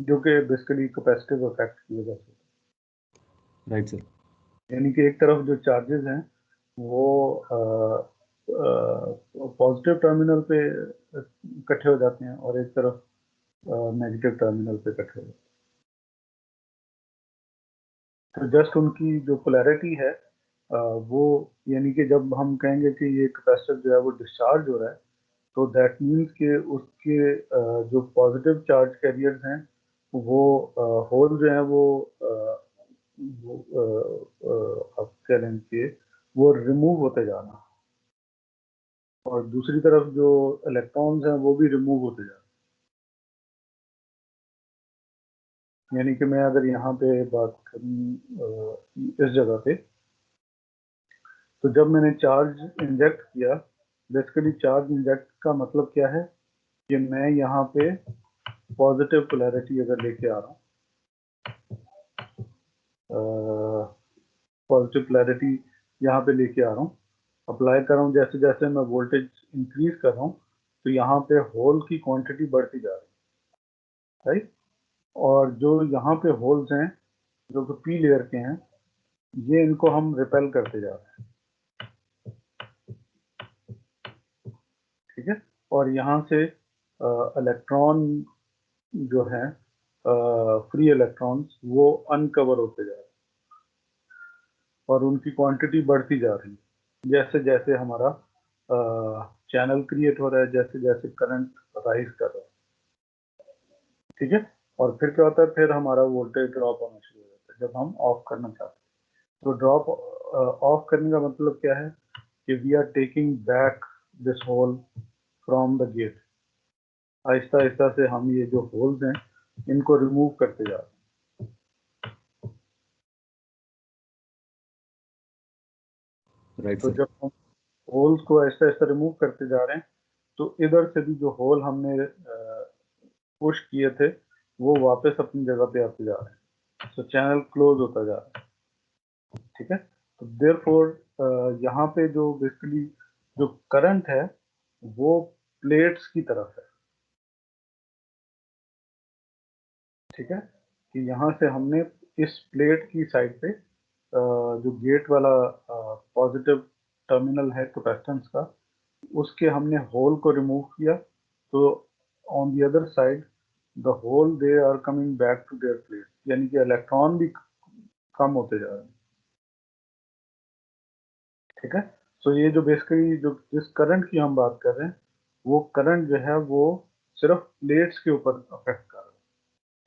जो कि बेसिकली कैपेसिटिव इफेक्ट की वजह से। Right sir. यानी कि एक तरफ जो चार्जेस हैं वो पॉजिटिव टर्मिनल पे इकट्ठे हो जाते हैं और एक तरफ नेगेटिव टर्मिनल पे इकट्ठे हो जाते हैं। तो जस्ट उनकी जो पोलैरिटी है वो, यानी कि जब हम कहेंगे कि ये कैपेसिटर जो है वो डिस्चार्ज हो रहा है, तो दैट मीन्स कि उसके जो पॉजिटिव चार्ज कैरियर्स हैं वो होल जो है वो आप कह लें कि वो रिमूव होते जाना, और दूसरी तरफ जो इलेक्ट्रॉन्स हैं वो भी रिमूव होते जा रहे हैं। यानी कि मैं अगर यहाँ पे बात करूँ इस जगह पे, तो जब मैंने चार्ज इंजेक्ट किया, बेसिकली चार्ज इंजेक्ट का मतलब क्या है कि मैं यहाँ पे पॉजिटिव पोलैरिटी अगर लेके आ रहा हूँ, पॉजिटिव पोलैरिटी यहाँ पे लेके आ रहा हूँ, अप्लाई कर रहा हूँ, जैसे जैसे मैं वोल्टेज इंक्रीज कर रहा हूँ तो यहाँ पे होल की क्वांटिटी बढ़ती जा रही है, राइट। और जो यहाँ पे होल्स हैं जो कि पी लेयर के हैं, ये इनको हम रिपेल करते जा रहे हैं। ठीक है। और यहाँ से इलेक्ट्रॉन जो है फ्री इलेक्ट्रॉन्स वो अनकवर होते जा रहे हैं और उनकी क्वांटिटी बढ़ती जा रही है जैसे जैसे हमारा चैनल क्रिएट हो रहा है, जैसे जैसे करंट राइज कर रहा है। ठीक है। और फिर क्या होता है, फिर हमारा वोल्टेज ड्रॉप होना शुरू हो जाता है जब हम ऑफ करना चाहते हैं। तो ड्रॉप ऑफ करने का मतलब क्या है कि we are taking back this hole from the gate. आहिस्ता आहिस्ता से हम ये जो होल्स हैं इनको रिमूव करते जा रहे हैं। राइट तो सर। जब हम होल्स को ऐसे ऐसे रिमूव करते जा रहे हैं तो इधर से भी जो होल हमने पुश किए थे वो वापस अपनी जगह पे आते जा रहे हैं, तो चैनल क्लोज होता जा रहा है। ठीक है, तो देयरफॉर यहाँ पे जो बेसिकली जो करंट है वो प्लेट्स की तरफ है। ठीक है, कि यहाँ से हमने इस प्लेट की साइड पे जो गेट वाला पॉजिटिव टर्मिनल है कैपेसिटेंस का, उसके हमने होल को रिमूव किया, तो on the other side the hole they are coming back to their place, यानी कि इलेक्ट्रॉन भी कम होते जा रहे हैं। ठीक है, सो ये जो बेसिकली जो जिस करंट की हम बात कर रहे हैं वो करंट जो है वो सिर्फ प्लेट्स के ऊपर अफेक्ट कर रहा है,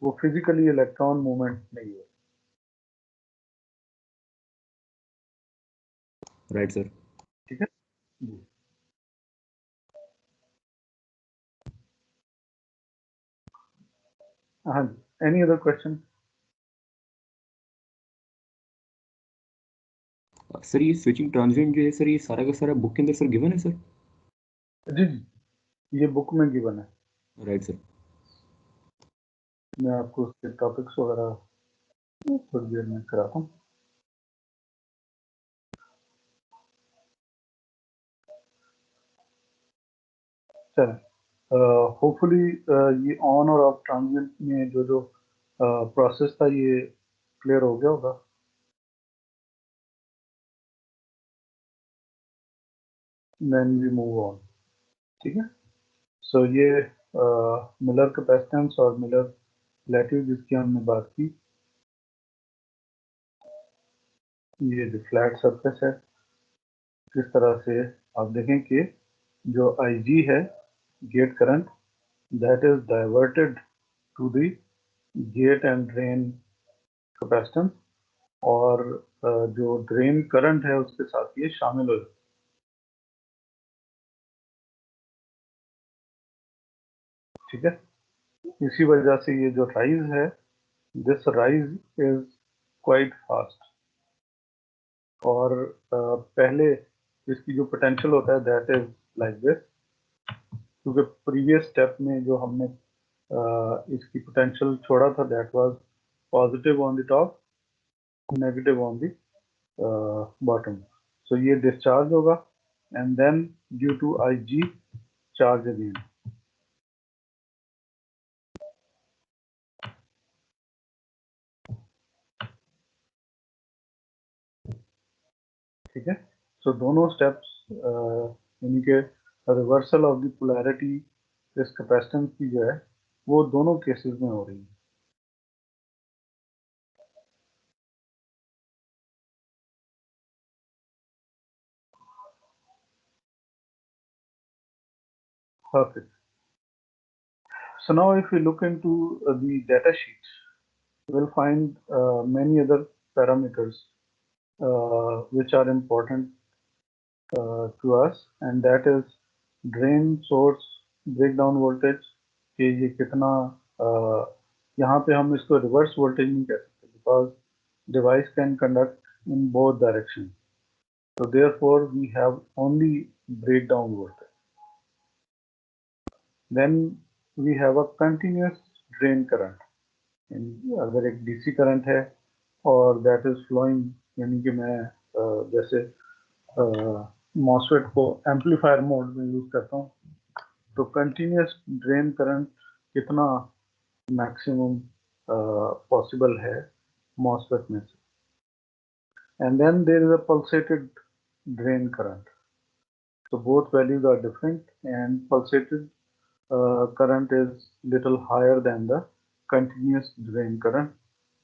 वो फिजिकली इलेक्ट्रॉन मूवमेंट नहीं है। Right sir. ठीक है जी। हाँ जी, एनी अदर क्वेश्चन? सर ये स्विचिंग ट्रांजिएंट जो है सर, ये सारा का सारा बुक के अंदर सर गिवन है सर? जी जी, ये बुक में गिवन है। Right sir. मैं आपको उसके टॉपिक्स वगैरह थोड़ी देर में कराता हूँ। चलें, होपफुली ये ऑन और ऑफ ट्रांजिएंट में जो जो प्रोसेस था ये क्लियर हो गया होगा। Then we move on. ठीक है, सो ये मिलर कैपेसिटेंस और मिलर रिलेटिव जिसकी हमने बात की, ये जो फ्लैट सरफेस है, किस तरह से आप देखें कि जो IG है gate current, that is diverted to the gate and drain capacitance, और जो ड्रेन करंट है उसके साथ ये शामिल हो जाता है। ठीक है, इसी वजह से ये जो राइज है, this rise is quite fast, और पहले इसकी जो पोटेंशियल होता है दैट इज लाइक दिस, क्योंकि प्रीवियस स्टेप में जो हमने इसकी पोटेंशियल छोड़ा था that was positive on the top, negative on the bottom, so ये डिस्चार्ज होगा and then due to IG charge again. ठीक है, सो दोनों स्टेप्स यानी कि रिवर्सल ऑफ द पोलैरिटी इस कैपेसिटेंस की जो है वो दोनों केसेस में हो रही है। Perfect. So now if we look into the data sheet, we'll find many other parameters which are important to us, and that is drain source breakdown voltage, कि ये कितना यहाँ पे हम इसको रिवर्स वोल्टेज नहीं कह सकते because device can conduct in both directions, so therefore we have only breakdown voltage. Then we have a continuous drain current, अगर एक DC करंट है और दैट इज फ्लोइंग, यानी कि मैं जैसे मॉसफेट को एम्पलीफायर मोड में यूज करता हूँ, तो कंटिन्यूस ड्रेन करंट कितना मैक्सिमम पॉसिबल है मॉसफेट में से, and then there is a pulsated drain current, so both values are different, and pulsated current is little higher than the continuous drain current,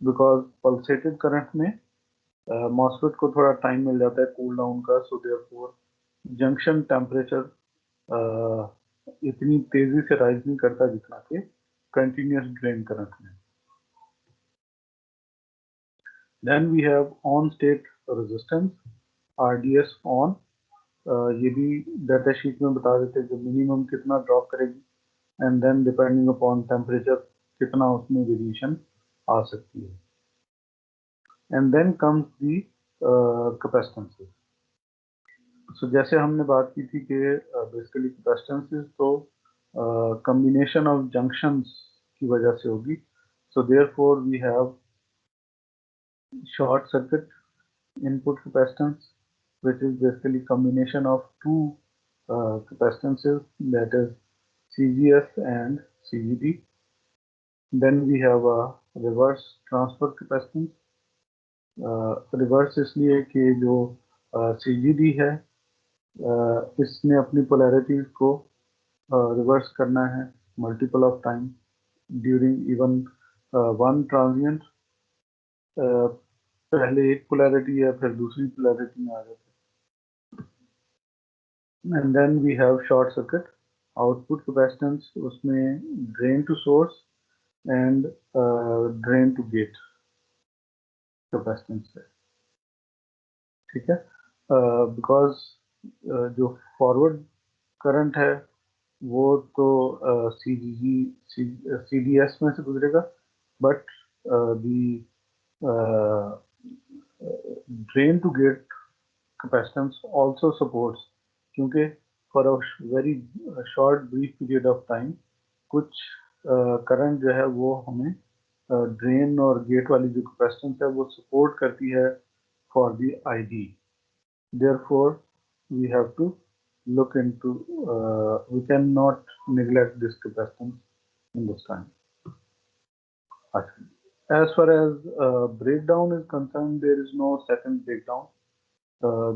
because pulsated current में MOSFET को थोड़ा time मिल जाता है cool down का, so therefore junction temperature इतनी तेजी से rise नहीं करता जितना कि कंटिन्यूस ड्रेन करंट में। Then we have on state resistance RDS on, ये भी डाटा शीट में बता देते हैं जो मिनिमम कितना ड्रॉप करेगी, and then depending upon temperature कितना उसमें वेरिएशन आ सकती है, and then comes the capacitances. So जैसे हमने बात की थी कि बेसिकली कैपेसिटेंस तो combination of junctions की वजह से होगी. So therefore we have short circuit input capacitance, which is basically combination of two capacitances, that is CGS and CGD. Then we have a reverse transfer capacitance. Reverse इसलिए कि जो CGD है इसने अपनी पोलैरिटीज को रिवर्स करना है multiple of time during even one transient. पहले एक पोलैरिटी है फिर दूसरी पोलैरिटी में आ जाता है. And then we have short circuit output capacitance, उसमें drain to source and drain to gate capacitance है. ठीक है, बिकॉज जो फॉरवर्ड करंट है वो तो CDS में से गुजरेगा, but the drain to gate capacitance also supports, क्योंकि for a very short brief period of time कुछ करंट जो है वो हमें ड्रेन और गेट वाली जो कैपेसिटेंस है वो सपोर्ट करती है for the IG. Therefore we have to look into we cannot neglect this capacitance in this time. As far as breakdown is concerned, there is no second breakdown.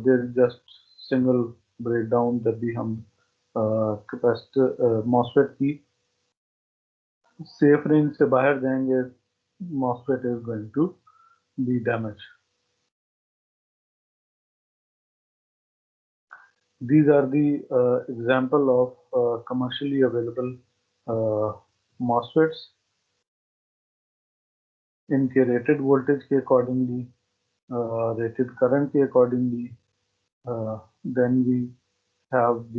There is just single breakdown. जब भी हम capacitor MOSFET की safe range से बाहर जाएंगे, MOSFET is going to be damaged. These are the example of commercially available MOSFETs. इनके rated voltage के accordingly, rated current के accordingly, then we have the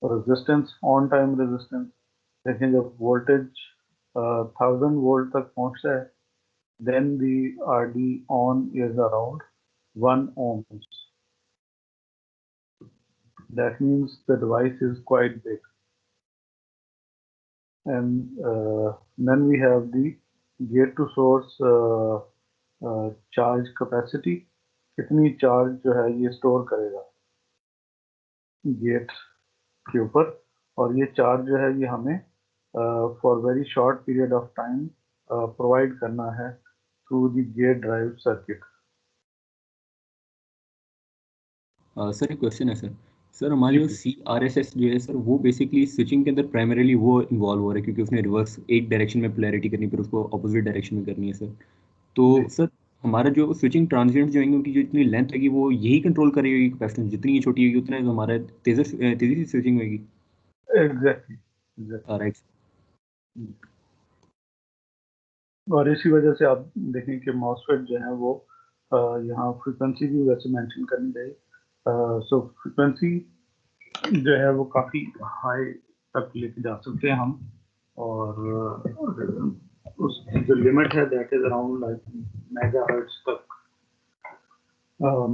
resistance, on time resistance. देखें जब voltage 1000 volt तक पहुंचता है, then the RD on is around 1 ohms. That means the device is quite big. And then we have the gate to source charge capacity. कितनी charge जो है ये store करेगा गेट के ऊपर, और ये चार्ज जो है ये हमें for very short period of time provide करना है through the gate drive circuit. Sir एक क्वेश्चन है सर हमारी जो CRSS जो है सर वो बेसिकली स्विचिंग के अंदर प्राइमरीली वो इन्वॉल्व हो रहा है क्योंकि उसने रिवर्स एक डायरेक्शन में पोलैरिटी करनी फिर उसको अपोजिट डायरेक्शन में करनी है सर. तो सर हमारा जो स्विचिंग ट्रांजिएंट जो होंगे उनकी जो इतनी लेंथ होगी वो यही कंट्रोल करेगी कैपेसिटेंस, जितनी छोटी होगी उतना हमारा तेजी से स्विचिंग होगी. एग्जैक्टली. राइट. और इसी वजह से आप देखें कि मॉसफेट जो है वो यहाँ फ्रीक्वेंसी भी वैसे मेंशन करनी चाहिए. सो फ्रीक्वेंसी जो है वो काफ़ी हाई तक लेके जा सकते हैं हम, और उसकी जो लिमिट है that is around like megahertz तक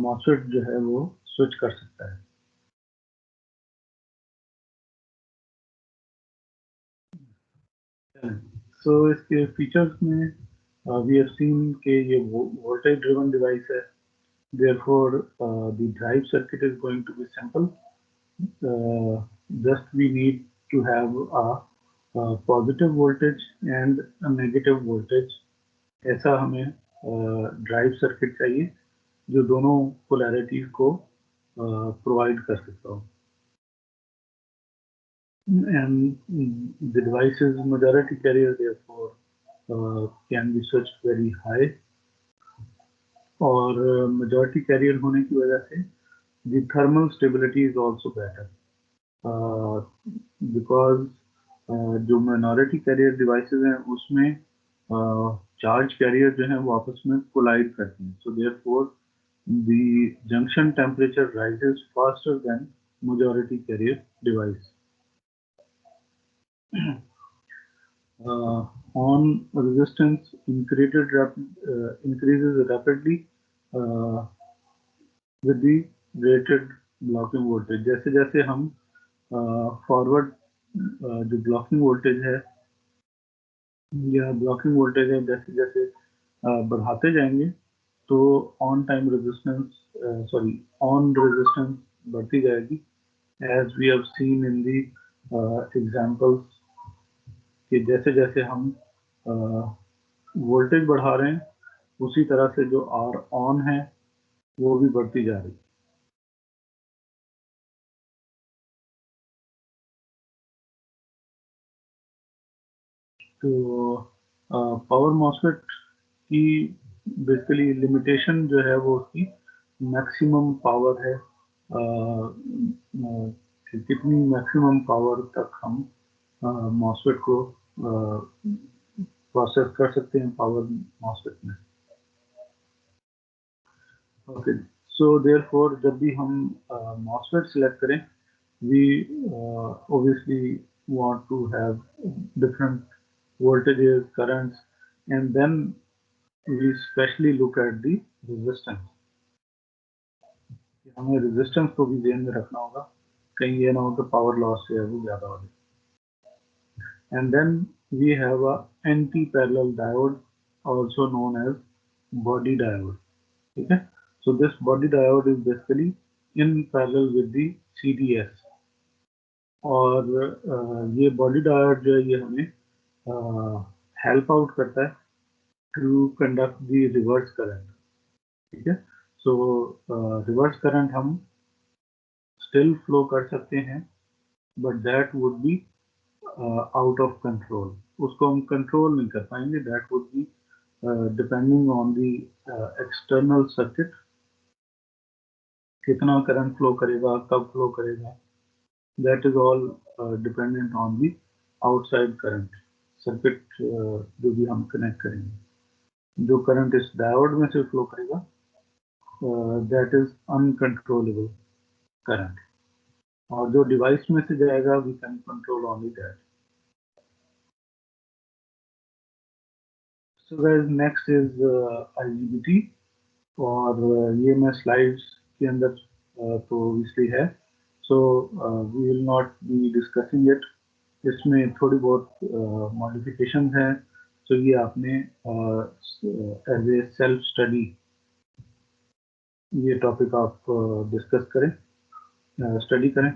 मॉसफेट जो है वो स्विच कर सकता है. सो इसके फीचर्स में वी हैव सीन कि ये वोल्टेज ड्रिवन डिवाइस है. Therefore, the drive circuit is going to be simple. Just we need to have a positive voltage and a negative voltage. ऐसा हमें ड्राइव सर्किट चाहिए जो दोनों पोलैरिटीज को प्रोवाइड कर सकता हो. And the device is majority carrier, therefore can be switched very high. और majority carrier होने की वजह से the thermal stability is also better because जो minority carrier devices हैं उसमें charge carrier जो है वो आपस में collide करते हैं. So therefore the junction temperature rises faster than majority carrier device. On resistance increases rapidly with the rated blocking voltage. जैसे जैसे हम फॉरवर्ड जो ब्लॉकिंग वोल्टेज है या ब्लॉकिंग वोल्टेज है, जैसे जैसे बढ़ाते जाएंगे तो on time resistance on resistance बढ़ती जाएगी, as we have seen in the examples कि जैसे जैसे हम वोल्टेज बढ़ा रहे हैं उसी तरह से जो आर ऑन है वो भी बढ़ती जा रही है। तो पावर मॉसफेट की बेसिकली लिमिटेशन जो है वो उसकी मैक्सिमम पावर है, कि कितनी मैक्सिमम पावर तक हम मॉसफेट को प्रोसेस कर सकते हैं पावर मॉसफेट में। ओके, सो देयरफॉर जब भी हम मॉसफेट सिलेक्ट करें, we obviously want to have different voltages, currents, and then we specially look at the resistance। हमें रेजिस्टेंस को भी ध्यान में रखना होगा, कहीं ये ना हो कि पावर लॉस जो है वो ज्यादा हो जाए। And then we have a anti parallel diode, also known as body diode। ठीक है, so this body diode is basically in parallel with the CDS। और ये बॉडी डायोड जो है ये हमें हेल्प आउट करता है to conduct the reverse current. ठीक है, सो रिवर्स करंट हम स्टिल फ्लो कर सकते हैं, but that would be out of control. उसको हम कंट्रोल नहीं कर पाएंगे, that would be depending on the external circuit, कितना करंट फ्लो करेगा, कब फ्लो करेगा, that is all dependent on the outside current circuit जो भी हम कनेक्ट करेंगे। जो करंट इस डायोड में से फ्लो करेगा दैट इज अनकंट्रोलेबल करंट, और जो डिवाइस में से जाएगा we can control only that. So guys, next is IGBT, और ये मैं स्लाइड्स के अंदर तो इसलिए है, so we will not be discussing it. इसमें थोड़ी बहुत मॉडिफिकेशन है, तो ये आपने एज ए सेल्फ स्टडी ये टॉपिक आप डिस्कस करें, स्टडी करें।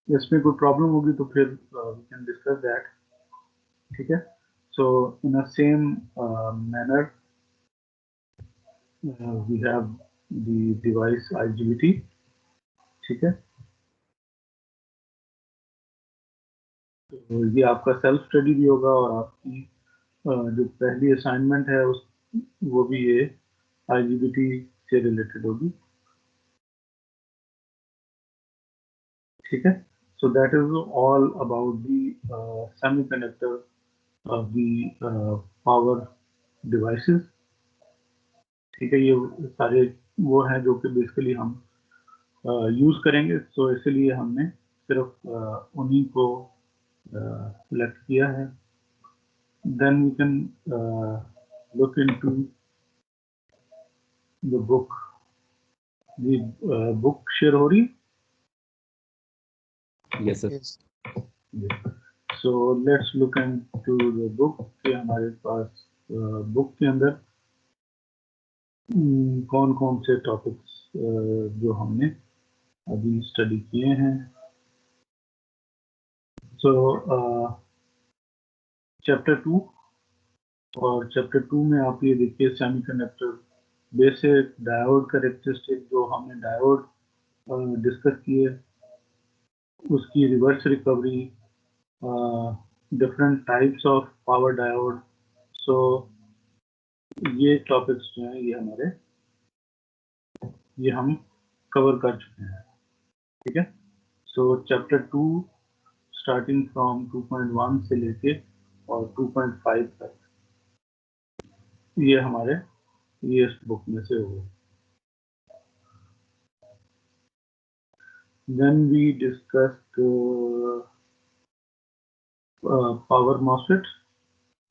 इसमें कोई प्रॉब्लम होगी तो फिर वी कैन डिस्कस दैट। ठीक है, so in a same manner we have the device IGBT। ठीक है, तो ये आपका सेल्फ स्टडी भी होगा, और आपकी जो पहली असाइनमेंट है उस वो भी ये IGBT से रिलेटेड होगी। ठीक है, so that is all about the semiconductor of the power devices। ठीक है, ये सारे वो हैं जो कि बेसिकली हम यूज करेंगे, तो इसलिए हमने सिर्फ उन्हीं को सिलेक्ट किया है। Then we can look into the book. The book share हो रही? Yes sir. Yes. So let's look into the book कि हमारे पास बुक के अंदर कौन कौन से टॉपिक्स जो हमने अभी स्टडी किए हैं। सो चैप्टर 2, और चैप्टर 2 में आप ये देखिए सेमीकंडक्टर बेसिक डायोड कैरेक्टरिस्टिक, जो हमने डायोड डिस्कस किए, उसकी reverse recovery, different types of power diode. So ये टॉपिक्स जो हैं ये हम कवर कर चुके हैं। ठीक है, सो चैप्टर 2 स्टार्टिंग फ्रॉम 2.1 से लेके और 2.5 तक ये हमारे ये इस बुक में से होगा। Then we discussed power MOSFET.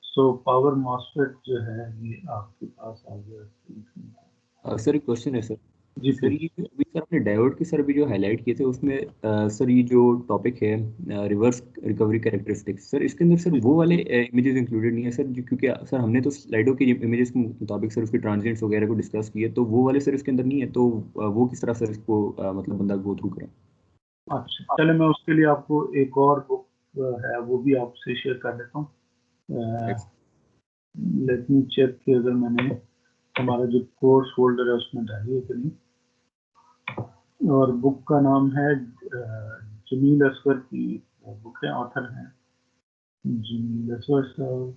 So power MOSFET जो है ये आपके पास आ गया। सर एक क्वेश्चन है सर। Ji sir please. ये अभी सर आपने डायोड के सर अभी जो हाईलाइट किए थे उसमें सर ये जो टॉपिक है रिवर्स रिकवरी कैरेक्टरिस्टिक्स, सर इसके अंदर सर वो वाले इमेजेस इंक्लूडेड नहीं है सर, क्योंकि सर हमने तो स्लाइडो के इमेजेस के मुताबिक सर उसके ट्रांजिएंट्स वगैरह को डिस्कस किए, तो वो वाले सर इसके अंदर नहीं है, तो वो किस तरह सर इसको मतलब बंदा गो थ्रू करे। अच्छा चले, मैं उसके लिए आपको एक और बुक है वो भी आपसे शेयर कर देता हूँ। राइट। लेट मी चेक कि अगर मैंने हमारा जो कोर्स होल्डर है उसमें डाली है कि नहीं। और बुक का नाम है जमील असगर की बुक है, ऑथर है जमील असगर साहब।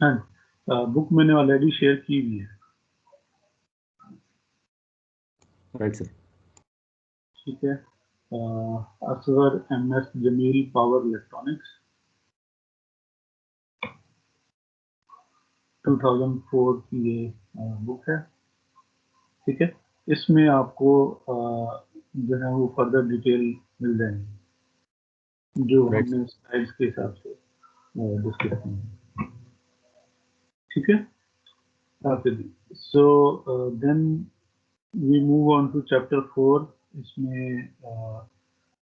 हाँ, बुक मैंने ऑलरेडी शेयर की हुई है। Right sir. ठीक है। Asghar M S Jamil power electronics 2004 की ये बुक है। ठीक है। इसमें आपको जो है वो फर्दर डिटेल मिल जाएंगी जो राइट हमने स्लाइड्स के हिसाब से डिस्कस की है। ठीक है। Okay ji. So then we move on to chapter 4। इसमें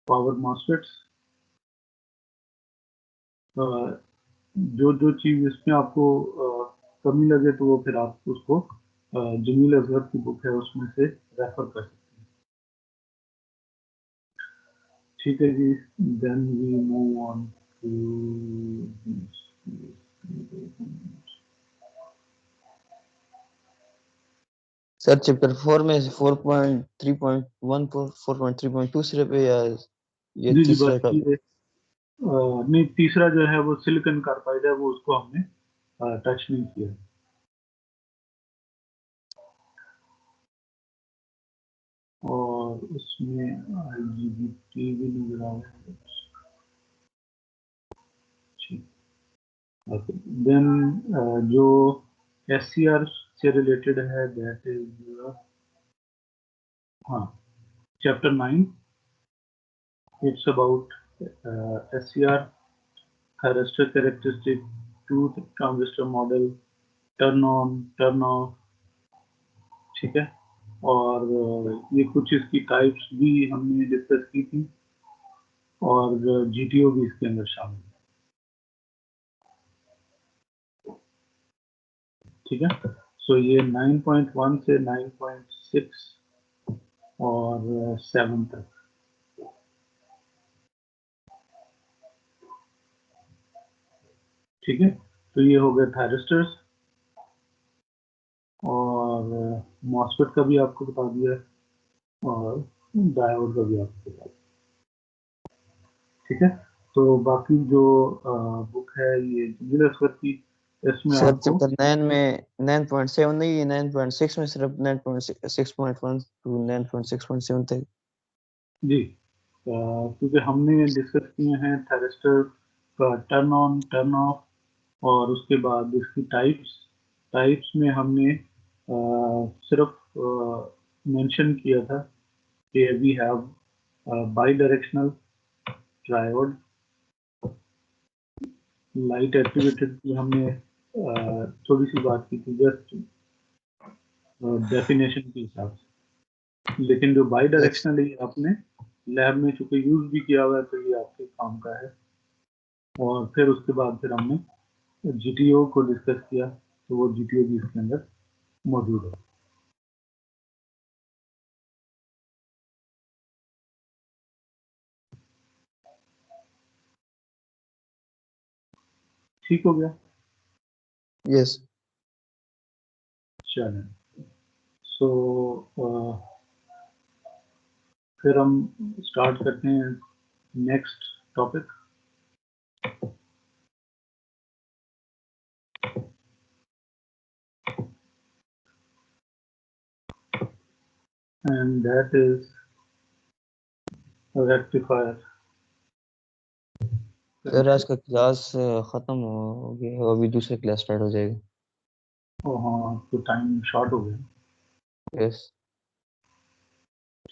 पावर मॉसफेट्स, जो जो चीज़ इसमें आपको कमी लगे तो वो फिर आप उसको जमील अजहर की बुक है उसमें से रेफर कर सकते हैं। ठीक है जी। Then we move on to sir chapter 4 में 4.3.1 4.3.2 सिर्फ है, या ये जी जी, तीसरा बस टॉपिक? ये नहीं, तीसरा जो है वो सिलिकॉन कार्बाइड है, वो उसको हमने टच नहीं किया। और उसमें IGBT भी नजर आ रहा है। देन जो SCR से रिलेटेड है दैट इज, हाँ, chapter 9। It's about SCR, thyristor characteristic, two transistor model, turn on, turn off. ठीक है। और ये कुछ इसकी टाइप्स भी हमने डिस्कस की थी, और GTO भी इसके अंदर शामिल है। ठीक है। सो ये 9.1 से 9.6 और 7 तक। ठीक है। तो ये हो गया थायरिस्टर्स, और मॉसफेट का भी आपको बता दिया, और डायोड का भी आपको बता दिया। ठीक है। तो बाकी जो बुक है ये जमील असगर की, इसमें सर आपको, चैप्टर 9 में 9.7 नहीं है, 9.6 में सिर्फ 9.6.1 टू 9.6.7 तक। जी, क्योंकि हमने डिस्कस किए हैं थायरिस्टर का टर्न ऑन, टर्न ऑफ, और उसके बाद इसकी टाइप्स। टाइप्स में हमने सिर्फ मेंशन किया था कि we have bidirectional triode, light activated की हमने थोड़ी सी बात की थी जस्ट डेफिनेशन के हिसाब से। लेकिन जो बाई यस। डायरेक्शनल है आपने लैब में चूंकि यूज भी किया हुआ है तो ये आपके काम का है। और फिर उसके बाद फिर हमने GTO को डिस्कस किया, तो वो GTO भी इसके अंदर मौजूद है। ठीक हो गया। यस। चलें। सो फिर हम स्टार्ट करते हैं next topic, and that is rectifier. Sir आज का क्लास खत्म हो गया, अभी दूसरा क्लास स्टार्ट हो जाएगा। हाँ, तो टाइम शॉर्ट हो गया। यस।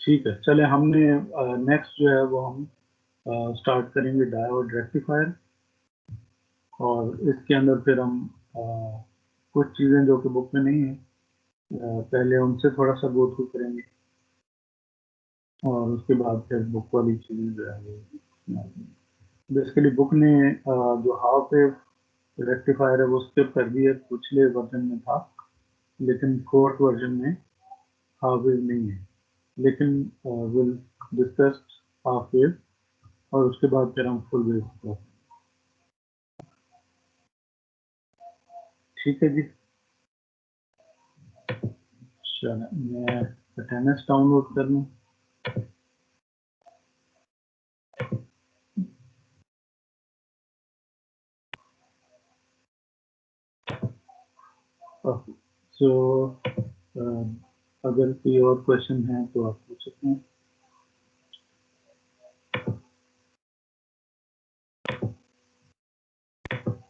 ठीक है, चले हमने नेक्स्ट जो है वो हम स्टार्ट करेंगे डायोड रेक्टिफायर, और इसके अंदर फिर हम कुछ चीज़ें जो कि बुक में नहीं है पहले उनसे थोड़ा सा गो थ्रू करेंगे, और उसके बाद फिर बुक वाली चीज़ें जो है वो बेसिकली बुक ने जो हाफ वेव रेक्टिफायर है वो स्किप कर दिया, पिछले वर्जन में था, लेकिन फोर्थ वर्जन में हाफ वेव नहीं है, लेकिन विल डिस्कस हाफ वेव, और उसके बाद फिर हम फुल वेव को। ठीक है जी, चलो मैं अटेंडेंस डाउनलोड कर लूँ। सो अगर कोई और क्वेश्चन है तो आप पूछ सकते हैं।